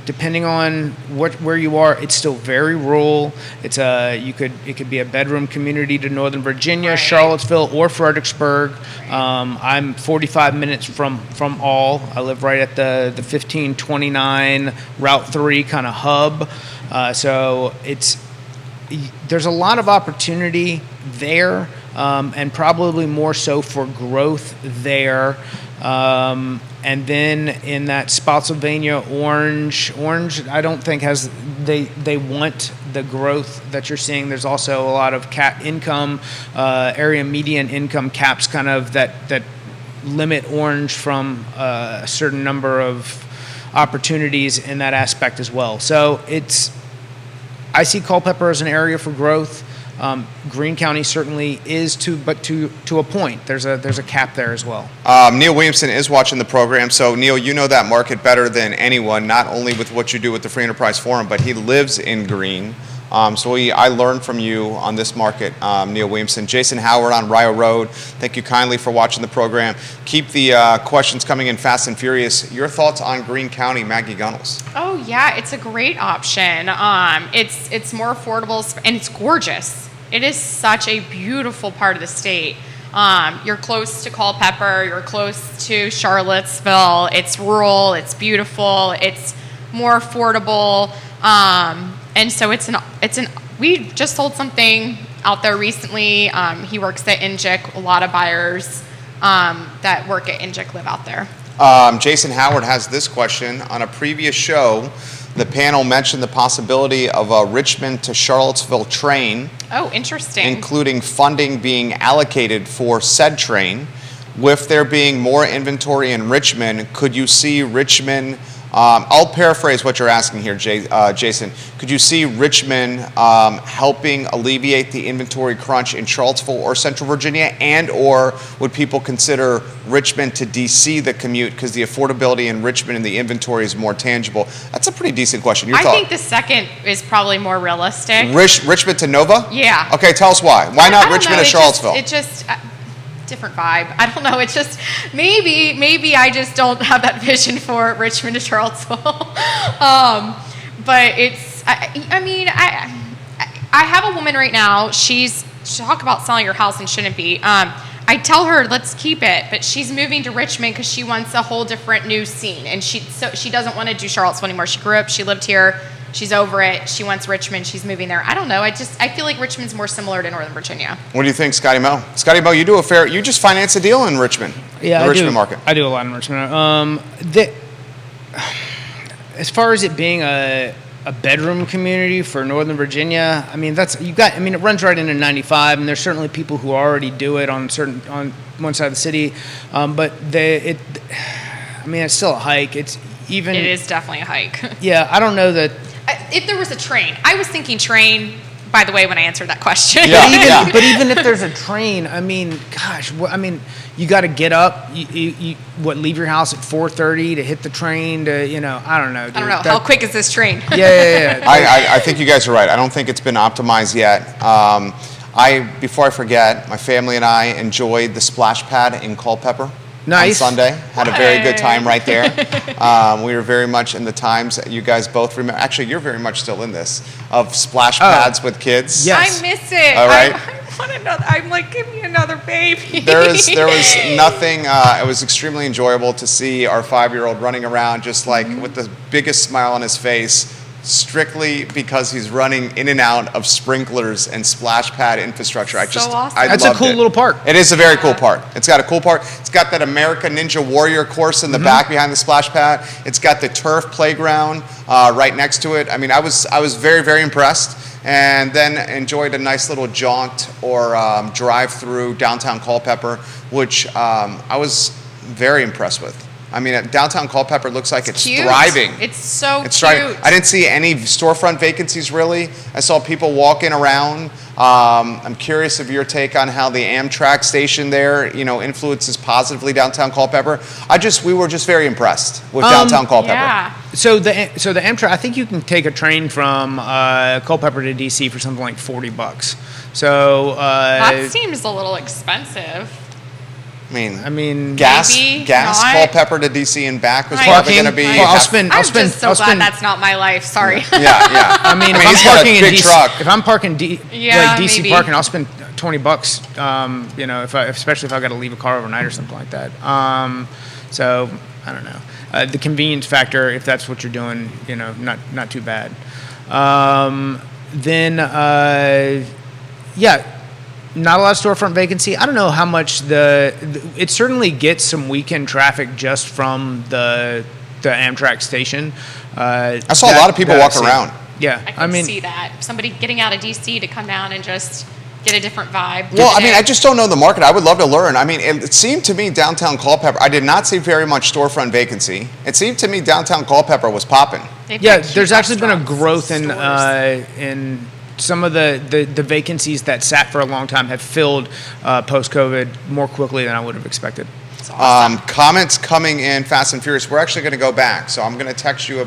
depending on where you are, it's still very rural. It's it could be a bedroom community to Northern Virginia, right. Charlottesville, or Fredericksburg. I'm 45 minutes from all. I live right at the 1529 Route 3 kind of hub. So there's a lot of opportunity there, and probably more so for growth there. And then in that Spotsylvania orange, I don't think they want the growth that you're seeing. There's also a lot of cap income, area median income caps kind of that limit orange from a certain number of opportunities in that aspect as well. So I see Culpeper as an area for growth. Greene County certainly is to a point. There's a cap there as well. Neil Williamson is watching the program, so Neil, you know that market better than anyone, not only with what you do with the Free Enterprise Forum, but he lives in Greene. I learned from you on this market, Neil Williamson. Jason Howard on Rio Road, thank you kindly for watching the program. Keep the questions coming in fast and furious. Your thoughts on Greene County, Maggie Gunnels? Oh yeah, it's a great option. It's more affordable and it's gorgeous. It is such a beautiful part of the state. You're close to Culpeper, you're close to Charlottesville. It's rural, it's beautiful, it's more affordable, and so we just sold something out there recently. He works at Injic. A lot of buyers that work at Injic live out there. Jason Howard has this question. On a previous show, the panel mentioned the possibility of a Richmond to Charlottesville train. Oh, interesting. Including funding being allocated for said train. With there being more inventory in Richmond, could you see Richmond I'll paraphrase what you're asking here, Jason. Could you see Richmond helping alleviate the inventory crunch in Charlottesville or Central Virginia, and or would people consider Richmond to DC the commute because the affordability in Richmond and the inventory is more tangible? That's a pretty decent question. Your I thought? think the second is probably more realistic. Richmond to Nova? Yeah. Okay, tell us why. Why not I don't Richmond know, to Charlottesville? It just different vibe. I don't know. It's just maybe I just don't have that vision for Richmond to Charlottesville. But it's. I mean, I have a woman right now. She's talk about selling her house and shouldn't be. I tell her let's keep it, but she's moving to Richmond because she wants a whole different new scene, and she doesn't want to do Charlottesville anymore. She grew up, she lived here. She's over it. She wants Richmond. She's moving there. I don't know. I feel like Richmond's more similar to Northern Virginia. What do you think, Scotty Mo? Scotty Mo, you just finance a deal in Richmond. Yeah, the Richmond market. I do a lot in Richmond. As far as it being a bedroom community for Northern Virginia, I mean it runs right into 95, and there's certainly people who already do it on one side of the city, but it's still a hike. It is definitely a hike. Yeah, I don't know that. If there was a train, I was thinking train, by the way, when I answered that question. Yeah, But even if there's a train, I mean, gosh, you got to get up, leave your house at 4:30 to hit the train to, I don't know. Dude. I don't know. How quick is this train? Yeah. I think you guys are right. I don't think it's been optimized yet. Before I forget, my family and I enjoyed the splash pad in Culpeper. Nice. On Sunday. Had a very good time right there. We were very much in the times that you guys both remember. Actually, you're very much still in this, of splash pads with kids. Yes. I miss it. All right. I want another. I'm like, give me another baby. There was nothing. It was extremely enjoyable to see our 5-year-old running around just like with the biggest smile on his face, strictly because he's running in and out of sprinklers and splash pad infrastructure. Awesome. That's a cool little park. It is a very cool park. It's got a cool park. It's got that American Ninja Warrior course in the back behind the splash pad. It's got the turf playground right next to it. I mean, I was very, very impressed. And then enjoyed a nice little jaunt or drive through downtown Culpeper, which I was very impressed with. I mean, downtown Culpeper looks like it's cute. thriving. It's so It's cute. thriving. I didn't see any storefront vacancies really. I saw people walking around. I'm curious of your take on how the Amtrak station there, influences positively downtown Culpeper. We were just very impressed with downtown Culpeper. Yeah. So the Amtrak, I think you can take a train from Culpeper to DC for something like $40. So That seems a little expensive. I mean, maybe gas, not. Culpeper to DC and back was probably going to be. Well, I'm just so glad that's not my life. Sorry. Yeah. I mean, if he's I'm got a parking in big DC, truck. if I'm parking DC maybe. parking, I'll spend $20. Especially if I got to leave a car overnight or something like that. So I don't know. The convenience factor, if that's what you're doing, not too bad. Not a lot of storefront vacancy. I don't know how much it certainly gets some weekend traffic just from the Amtrak station. I saw a lot of people walking around. Yeah, I can see that. Somebody getting out of DC to come down and just get a different vibe. Well, I just don't know the market. I would love to learn. I mean, it seemed to me downtown Culpeper, I did not see very much storefront vacancy. It seemed to me downtown Culpeper was popping. There's actually been a growth in some of the vacancies that sat for a long time have filled post-COVID more quickly than I would have expected. Awesome. Comments coming in fast and furious. We're actually going to go back. So I'm going to text you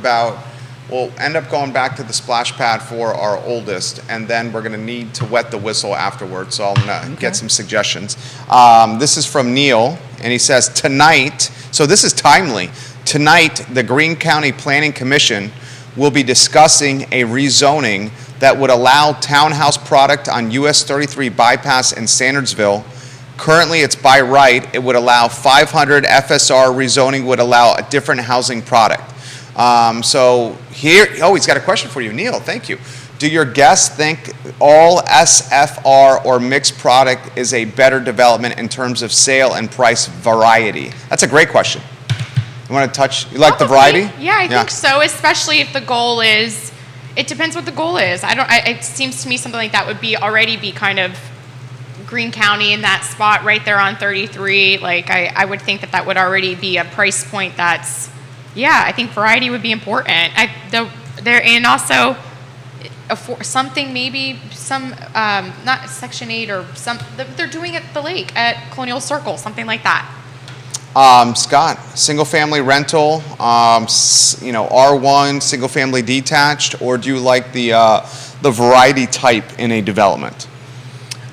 we'll end up going back to the splash pad for our oldest, and then we're going to need to wet the whistle afterwards. So I'm going to get some suggestions. This is from Neil, and he says, tonight, so this is timely, tonight the Greene County Planning Commission will be discussing a rezoning that would allow townhouse product on US 33 bypass in Sandersville. Currently, it's by right. It would allow 500 FSR. Rezoning would allow a different housing product. So here, he's got a question for you, Neil. Thank you. Do your guests think all SFR or mixed product is a better development in terms of sale and price variety? That's a great question. You want to touch? You like the variety? Yeah, I think so. Especially if the goal is. It depends what the goal is. It seems to me something like that would already be kind of Greene County in that spot right there on 33. Like I would think that would already be a price point that's, Yeah, I think variety would be important. And also something, maybe some not Section 8 or some they're doing at the lake at Colonial Circle, something like that. Scott, single family rental, R1, single family detached, or do you like the variety type in a development?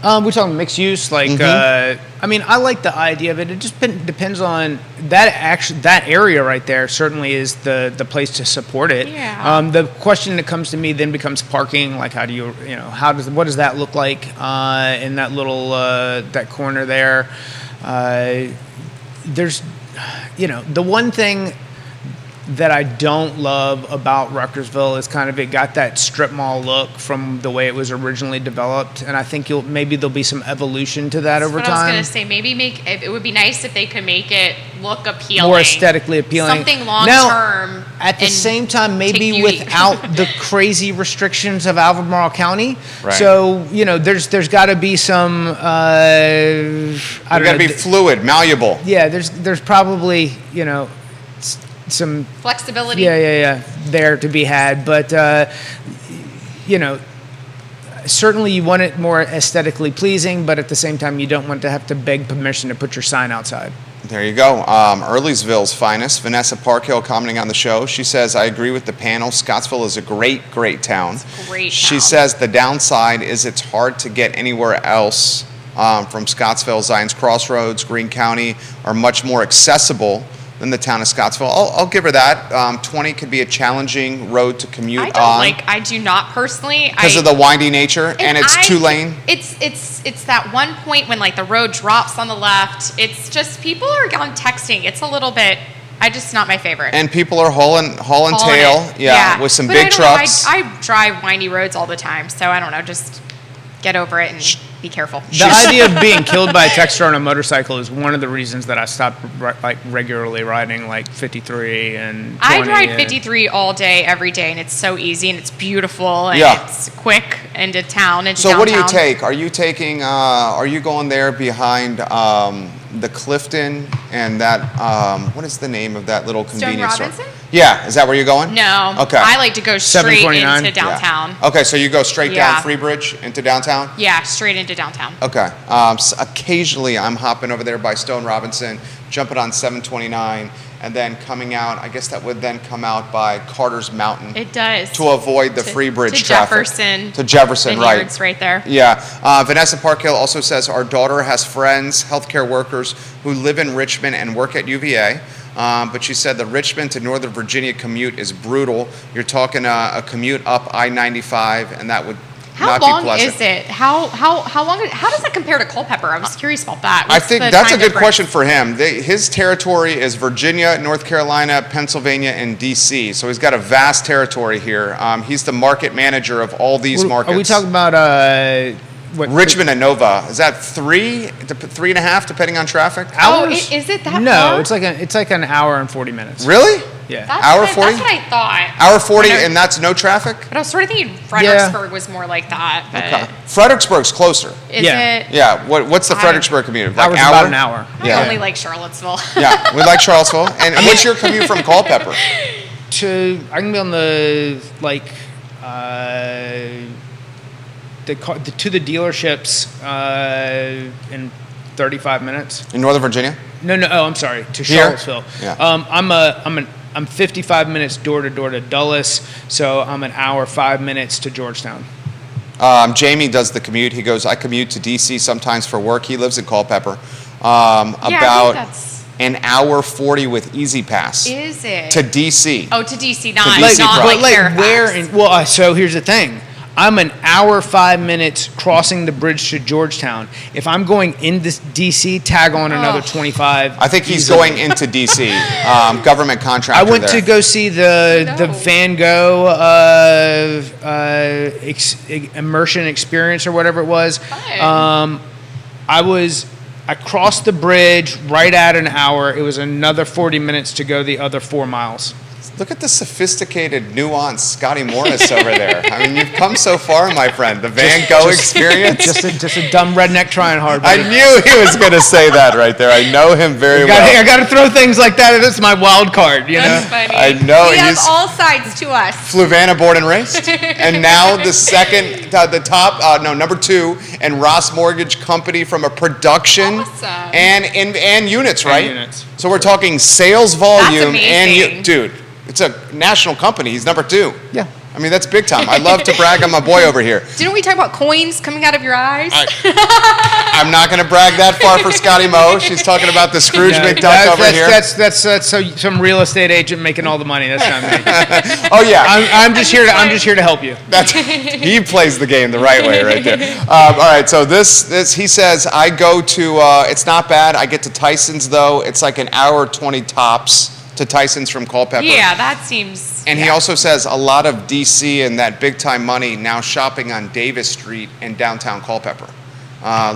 We're talking mixed use, like I like the idea of it. It just depends on that area right there. Certainly is the place to support it. Yeah. The question that comes to me then becomes parking. Like, how do what does that look like in that little that corner there? There's, the one thing that I don't love about Ruckersville is kind of it got that strip mall look from the way it was originally developed, and I think maybe there'll be some evolution to that over time. I was going to say, maybe it would be nice if they could make it look appealing, more aesthetically appealing, something long now, term. At the same time, maybe without the crazy restrictions of Albemarle County. Right. So there's got to be some. Got to be fluid, malleable. Yeah, there's probably some flexibility. Yeah, there to be had, but certainly you want it more aesthetically pleasing, but at the same time you don't want to have to beg permission to put your sign outside. There you go. Earlysville's finest, Vanessa Parkhill, commenting on the show. She says, I agree with the panel. Scottsville is a great town. It's a great town. She says the downside is it's hard to get anywhere else from Scottsville. Zion's Crossroads, Greene County are much more accessible than the town of Scottsville. I'll give her that. 20 could be a challenging road to commute I do not personally. Because of the windy nature, and it's 2-lane. It's that one point when the road drops on the left. It's just people are on texting. It's a little bit. Just not my favorite. And people are hauling tail, with some big trucks. I drive windy roads all the time, so I don't know. Just get over it and be careful. The idea of being killed by a texter on a motorcycle is one of the reasons that I stopped regularly riding 53 and 20. I ride 53 all day, every day, and it's so easy and it's beautiful and it's quick into town. So downtown. What do you take? Are you taking? Are you going there behind the Clifton and that? What is the name of that little convenience store? Yeah, is that where you're going? No. Okay. I like to go straight into downtown. Yeah. Okay, so you go straight down Freebridge into downtown? Yeah, straight into downtown. Okay. So occasionally I'm hopping over there by Stone Robinson, jumping on 729, and then coming out. I guess that would then come out by Carter's Mountain. It does. To avoid the Freebridge traffic. To Jefferson, right there. Yeah. Vanessa Parkhill also says our daughter has friends, healthcare workers, who live in Richmond and work at UVA. But she said the Richmond to Northern Virginia commute is brutal. You're talking a commute up I-95, and that would not be pleasant. How long is it? How long? How does that compare to Culpeper? I was curious about that. I think that's a good question for him. His territory is Virginia, North Carolina, Pennsylvania, and D.C. So he's got a vast territory here. He's the market manager of all these markets. Are we talking about Richmond and Nova? Is that 3.5, depending on traffic? Hours? Is it that far? No, it's like an hour and 40 minutes. Really? Yeah. Hour 40? That's what I thought. Hour 40, and that's no traffic? But I was sort of thinking Fredericksburg was more like that. But okay. Fredericksburg's closer. Is it? Yeah. What's the Fredericksburg commute? About an hour. I only like Charlottesville. Yeah, we like Charlottesville. And what's your commute from Culpeper? I can be on the to the dealerships in 35 minutes. In Northern Virginia? No. Oh, I'm sorry. To Charlottesville. Yeah. I'm 55 minutes door to door to Dulles, so I'm an hour 5 minutes to Georgetown. Jamie does the commute. He goes, I commute to D.C. sometimes for work. He lives in Culpeper. About an hour 40 with Easy Pass. Is it? To D.C. Oh, to D.C. Not Fairfax. Where? So here's the thing. I'm an hour 5 minutes crossing the bridge to Georgetown. If I'm going into D.C., tag on another 25. I think he's going into D.C. Government contractor. I went to go see the Van Gogh immersion experience or whatever it was. I crossed the bridge right at an hour. It was another 40 minutes to go the other 4 miles. Look at the sophisticated, nuanced Scotty Morris over there. I mean, you've come so far, my friend. The Van Gogh experience. Just a dumb redneck trying hard. I Buddy. knew he was going to say that right there. I know him very well. I got to throw things like that. That's my wild card, you That's know. funny. I know, We have he's- all sides to us. Fluvanna born and raised. And now the second, number 2, and Ross Mortgage Company from a production Awesome. and units, right? units. So we're talking sales volume amazing. dude, it's a national company. He's number 2. Yeah. I mean, that's big time. I love to brag on my boy over here. Didn't we talk about coins coming out of your eyes? I'm not going to brag that far for Scotty Mo. She's talking about the Scrooge Yeah, McDuck over here. That's so some real estate agent making all the money. That's not me. Oh yeah, I'm just here to help you. That's he plays the game the right way right there. All right, so this he says I go to. It's not bad. I get to Tyson's though. It's like an hour 20 tops to Tyson's from Culpeper. Yeah, that seems. And he also says a lot of DC and that big time money now shopping on Davis Street in downtown Culpeper,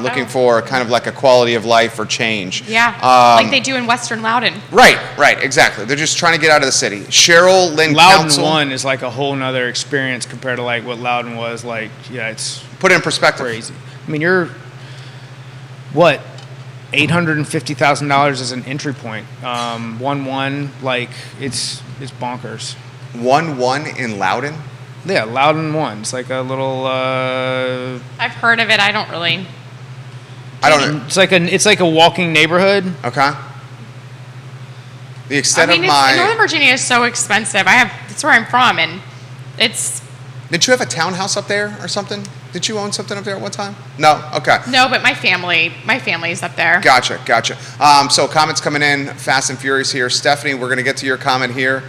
looking for kind of like a quality of life or change. Yeah, like they do in Western Loudon. Right, exactly. They're just trying to get out of the city. Cheryl Lynn Loudon Council. 1 is like a whole nother experience compared to like what Loudon was like. Yeah, it's Put it in perspective. crazy. I mean, you're what? $850,000 as an entry point. 1-1, like it's bonkers. 1-1 in Loudon. Yeah, Loudon 1. It's like a little. I've heard of it. I don't really. I don't know. It's like a walking neighborhood. Okay. The extent I mean, of my. Northern Virginia is so expensive. That's where I'm from, and it's. Did you have a townhouse up there or something? Did you own something up there at one time? No. Okay. No, but my family's up there. Gotcha. So comments coming in, fast and furious here. Stephanie, we're going to get to your comment here.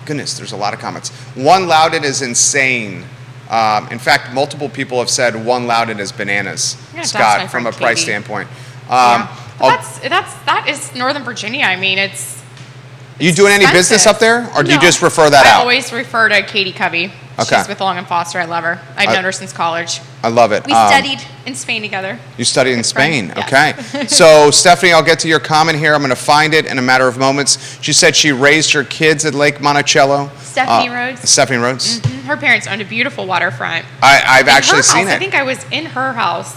Goodness, there's a lot of comments. 1 Loudon is insane. In fact, multiple people have said 1 Loudon is bananas. Yeah, Scott, that's my from a friend price Katie. standpoint. Yeah. But that is Northern Virginia. I mean, it's. You doing any business expensive. up there, or do you No. just refer that I out? always refer to Katie Covey. Okay. She's with Long and Foster. I love her. I've known her since college. I love it. We studied in Spain together. You studied in Good Spain, friend, okay. yes. So, Stephanie, I'll get to your comment here. I'm going to find it in a matter of moments. She said she raised her kids at Lake Monticello. Stephanie Rhodes. Stephanie Rhodes. Her parents owned a beautiful waterfront. I've In actually her seen house. it. I think I was in her house.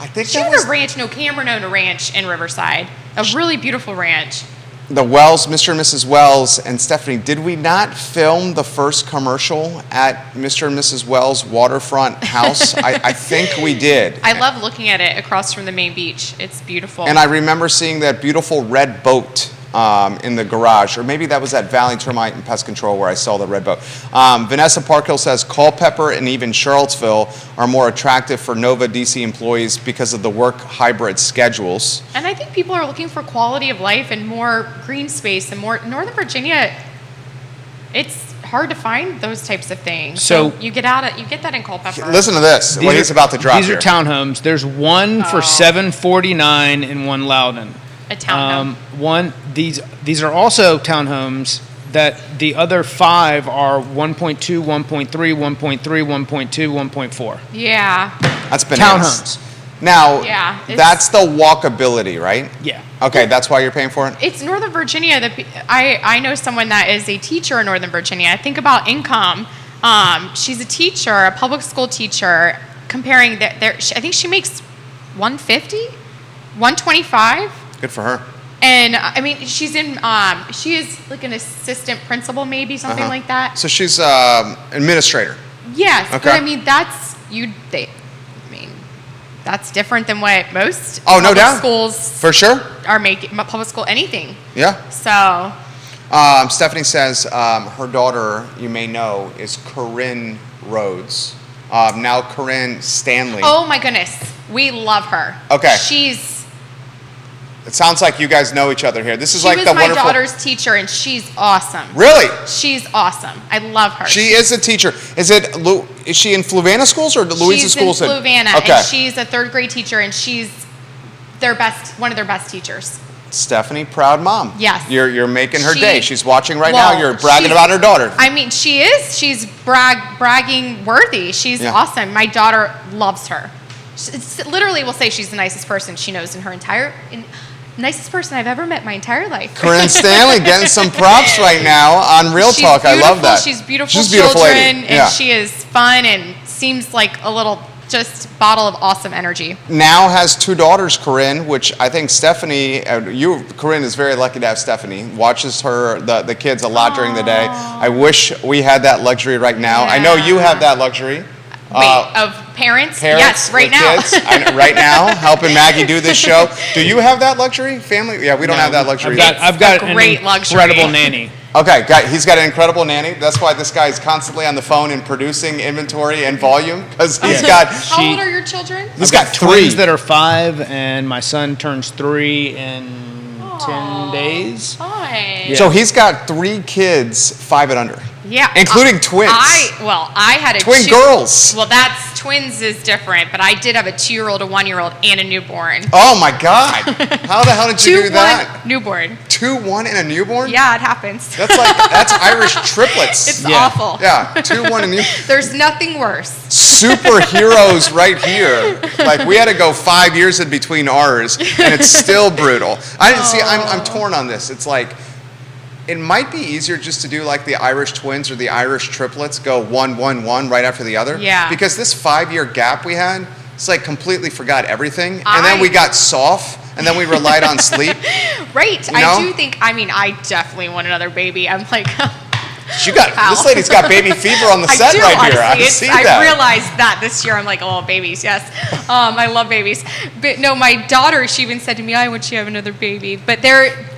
I think She that has was a ranch. No, Cameron owned a ranch in Riverside. A really beautiful ranch. the Wells, Mr. and Mrs. Wells. And Stephanie, did we not film the first commercial at Mr. and Mrs. Wells' waterfront house? I think we did. I love looking at it across from the main beach. It's beautiful. And I remember seeing that beautiful red boat in the garage, or maybe that was at Valley Termite and Pest Control where I saw the red boat. Vanessa Parkhill says Culpeper and even Charlottesville are more attractive for Nova DC employees because of the work hybrid schedules. And I think people are looking for quality of life and more green space and more. Northern Virginia, it's hard to find those types of things. So- you get that in Culpeper. Listen to this, what he's about to drop These here. are townhomes. There's one for $749 and 1 Loudon. A townhome. These are also townhomes that the other 5 are 1.2, 1.3, 1.3, 1.2, 1.4. Yeah. That's bananas. Townhomes. Now, Yeah, it's- that's the walkability, right? Yeah. Okay, that's why you're paying for it? It's Northern Virginia. I know someone that is a teacher in Northern Virginia. I think about income. She's a teacher, a public school teacher. Comparing I think she makes 150, 125. Good for her. And I mean, she is like an assistant principal, maybe something like that. So she's administrator. Yes, Okay. but I mean that's that's different than what most Oh, no public doubt. schools For sure. are making. Public school, anything. Yeah. So Stephanie says her daughter, you may know, is Corinne Rhodes. Now Corinne Stanley. oh my goodness, we love her. Okay. It sounds like you guys know each other here. This is She like was the my wonderful. daughter's teacher, and she's awesome. Really? She's awesome. I love her. She is a teacher. Is she in Fluvanna schools or Louisa she's schools? in Fluvanna, Okay. and she's a 3rd grade teacher, and she's one of their best teachers. Stephanie, proud mom. Yes. You're making her She- day. She's watching right Well, now. You're bragging she's- about her daughter. I mean, she is. She's bragging worthy. She's Yeah. awesome. My daughter loves her. Literally will say she's the nicest person she knows in her entire. nicest person I've ever met in my entire life. Corinne Stanley getting some props right now on Real Talk. I love that. She's beautiful. She's a beautiful children, lady. and she is fun and seems like a little just bottle of awesome energy. Now has 2 daughters, Corinne, which I think Stephanie, Corinne is very lucky to have Stephanie. Watches the kids a lot during the day. I wish we had that luxury right now. Yeah. I know you have that luxury. Of parents? Yes, right with now. Kids, right now, helping Maggie do this show. Do you have that luxury, family? Yeah, we don't have that luxury. I've got a great an luxury. incredible nanny. Okay, he's got an incredible nanny. That's why this guy is constantly on the phone and producing inventory and volume, because he's got... How old are your children? He's I've got twins 3. that are 5, and my son turns 3 in 10 days. Fun. Yeah. So he's got 3 kids, 5 and under. Yeah. Including twins. I had a Twin girls. Well, that's twins is different, but I did have a 2-year-old, a 1-year-old, and a newborn. Oh my God! How the hell did you do that? 2, 1, newborn. 2, 1, and a newborn? Yeah, it happens. That's Irish triplets. It's awful. Yeah, 2, 1, and newborn. There's nothing worse. Superheroes right here. Like we had to go 5 years in between ours, and it's still brutal. I didn't see. I'm torn on this. It's like. It might be easier just to do like the Irish twins or the Irish triplets, go 1, 1, 1 right after the other. Yeah. Because this 5-year gap we had, it's like completely forgot everything. And then we got soft, and then we relied on sleep. Right. You know? I do think, I definitely want another baby. I'm like, This lady's got baby fever on the set right here. I see that. I realized that this year. I'm like, oh, babies, yes. I love babies. But no, my daughter, she even said to me, I want you to have another baby. But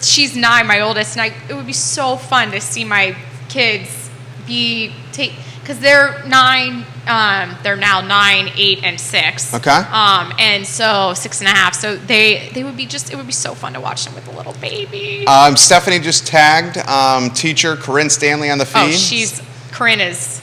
she's 9, my oldest, and it would be so fun to see my kids because they're 9, they're now 9, 8, and 6. Okay. And so 6.5. So it would be so fun to watch them with a little baby. Stephanie just tagged teacher Corinne Stanley on the feed. Corinne is.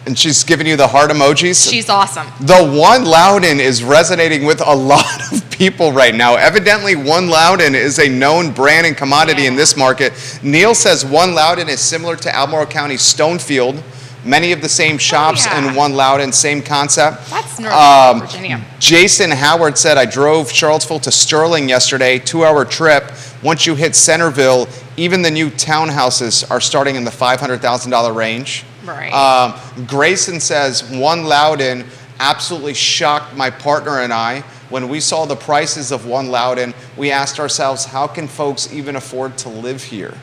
And she's giving you the heart emojis. She's awesome. The One Loudon is resonating with a lot of people right now. Evidently, One Loudon is a known brand and commodity in this market. Neil says One Loudon is similar to Albemarle County Stonefield. Many of the same shops and One Loudon, same concept. That's Northern Virginia. Jason Howard said, I drove Charlottesville to Sterling yesterday, 2-hour trip. Once you hit Centerville, even the new townhouses are starting in the $500,000 range. Right. Grayson says, One Loudon absolutely shocked my partner and I. When we saw the prices of One Loudon, we asked ourselves, how can folks even afford to live here?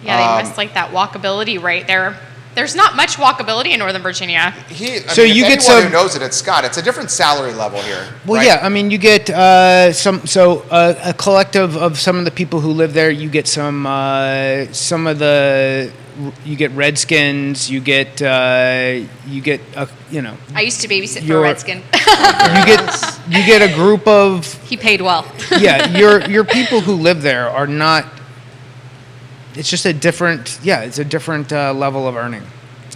Yeah, they must like that walkability right there. There's not much walkability in Northern Virginia. Anyone who knows it, it's Scott. It's a different salary level here. Well, right? yeah. I mean, you get a collective of some of the people who live there. You get you get Redskins. You get I used to babysit for a Redskin. you get a group of. He paid well. Yeah, your people who live there are not. It's just a different level of earning.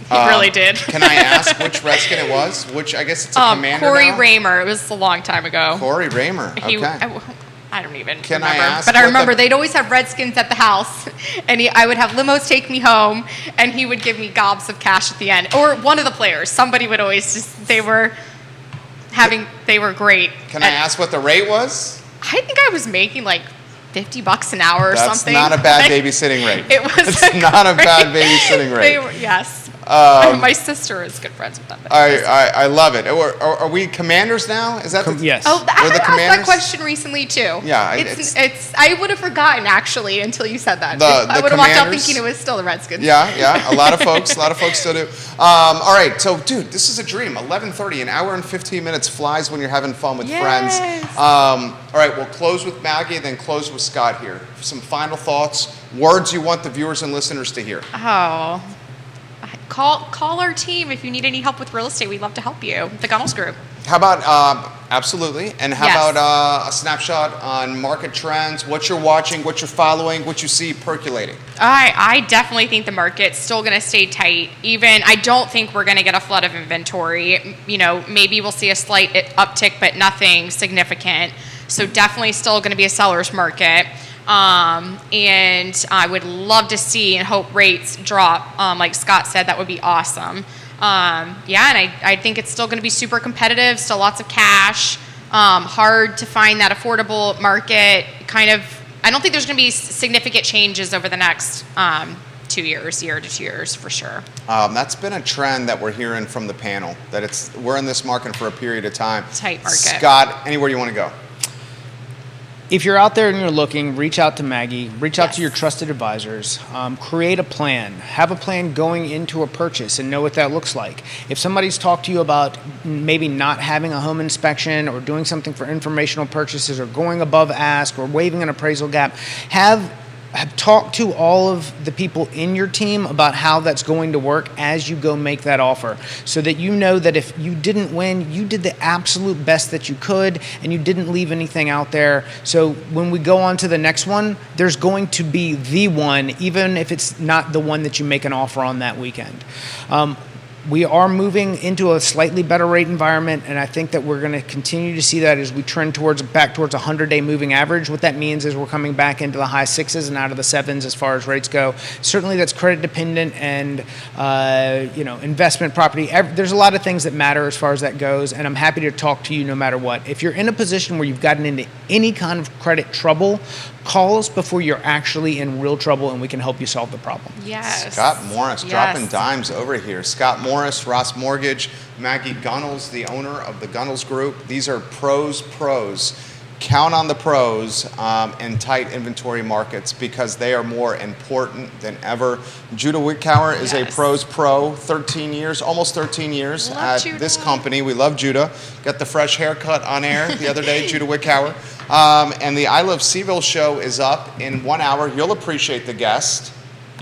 He really did. Can I ask which Redskin it was? Which, I guess it's a commander Corey now? Raymer. It was a long time ago. Corey Raymer, okay. I don't even Can remember. I ask but I remember they'd always have Redskins at the house, and I would have limos take me home, and he would give me gobs of cash at the end. Or one of the players. Somebody would always they were great. Can I ask what the rate was? I think I was making like $50 an hour or something. That's not a bad babysitting rate. It was. It's not a bad babysitting rate. Yes. My sister is good friends with them. I love it. Are we commanders now? Is that yes? Oh, I We're the had asked commanders? that question recently too. Yeah, it's. I would have forgotten actually until you said that. The I would have walked out Commanders? thinking it was still the Redskins. Yeah. A lot of folks still do. All right, so dude, this is a dream. 11:30, an hour and 15 minutes flies when you're having fun with friends. All right, we'll close with Maggie, then close with Scott here. Some final thoughts, words you want the viewers and listeners to hear. Oh. Call our team if you need any help with real estate. We'd love to help you. The Gunnels Group. How about, absolutely, and how Yes. about a snapshot on market trends, what you're watching, what you're following, what you see percolating? I definitely think the market's still going to stay tight. I don't think we're going to get a flood of inventory. Maybe we'll see a slight uptick, but nothing significant. So definitely still going to be a seller's market. And I would love to see and hope rates drop. Like Scott said, that would be awesome. And I think it's still going to be super competitive, still lots of cash, hard to find that affordable market, kind of, I don't think there's going to be significant changes over the next 2 years, year to 2 years for sure. That's been a trend that we're hearing from the panel, that we're in this market for a period of time. Tight market. Scott, anywhere you want to go? If you're out there and you're looking, reach out to Maggie, reach out to your trusted advisors, create a plan, have a plan going into a purchase and know what that looks like. If somebody's talked to you about maybe not having a home inspection or doing something for informational purchases or going above ask or waiving an appraisal gap, have talked to all of the people in your team about how that's going to work as you go make that offer, so that you know that if you didn't win, you did the absolute best that you could and you didn't leave anything out there. So when we go on to the next one, there's going to be the one, even if it's not the one that you make an offer on that weekend. We are moving into a slightly better rate environment, and I think that we're going to continue to see that as we trend back towards a 100-day moving average. What that means is we're coming back into the high sixes and out of the sevens as far as rates go. Certainly that's credit dependent and investment property. There's a lot of things that matter as far as that goes, and I'm happy to talk to you no matter what. If you're in a position where you've gotten into any kind of credit trouble, call us before you're actually in real trouble, and we can help you solve the problem. Yes. Scott Morris, dropping dimes over here. Scott Morris, Ross Mortgage, Maggie Gunnels, the owner of the Gunnels Group. These are pros. Count on the pros in tight inventory markets, because they are more important than ever. Judah Wickower is a pros pro, 13 years, almost 13 years at this company. We love Judah. Got the fresh haircut on air the other day, Judah Wickower. And the I Love CVille show is up in 1 hour. You'll appreciate the guest,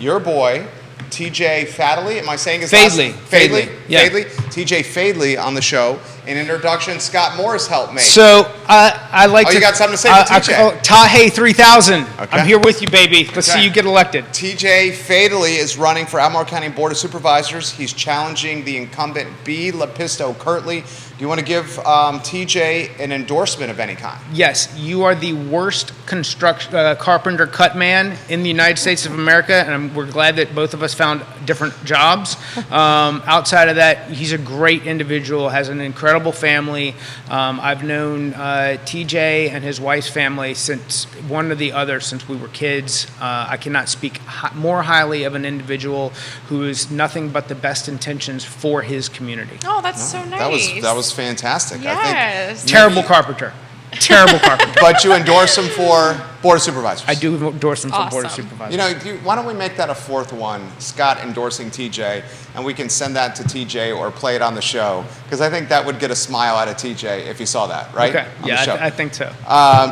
your boy, TJ Fadley. Am I saying his last name? Fadley. Yeah. Fadley. TJ Fadley on the show. In introduction, Scott Morris helped me. So I like to. You got something to say to TJ? Tahe 3000. Okay. I'm here with you, baby. Let's see you get elected. TJ Fadley is running for Albemarle County Board of Supervisors. He's challenging the incumbent B. Lapisto Kirtley. Do you want to give TJ an endorsement of any kind? Yes, you are the worst carpenter cut man in the United States of America, and we're glad that both of us found different jobs. Outside of that, he's a great individual, has an incredible family. I've known TJ and his wife's family since one or the other since we were kids. I cannot speak more highly of an individual who is nothing but the best intentions for his community. Oh, that's so nice. That was fantastic. Yes. I think Terrible carpenter. Terrible carpenter. But you endorse him for Board of Supervisors. I do endorse him for Board of Supervisors. Why don't we make that a fourth one, Scott endorsing TJ, and we can send that to TJ or play it on the show, because I think that would get a smile out of TJ if he saw that, right? Okay, I think so.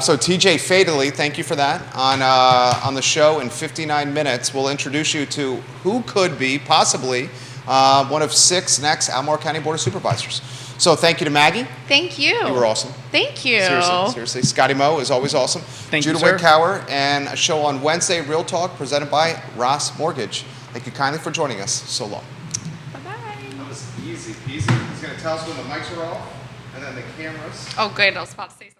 So TJ Fadley, thank you for that. On the show in 59 minutes, we'll introduce you to who could be possibly one of 6 next Albemarle County Board of Supervisors. So thank you to Maggie. Thank you. You were awesome. Thank you. Seriously. Scotty Moe is always awesome. Thank you, Judah sir. Wickower, and a show on Wednesday, Real Talk, presented by Ross Mortgage. Thank you kindly for joining us. So long. Bye-bye. That was easy peasy. He's going to tell us when the mics are off, and then the cameras. Oh, good. I was about to say something.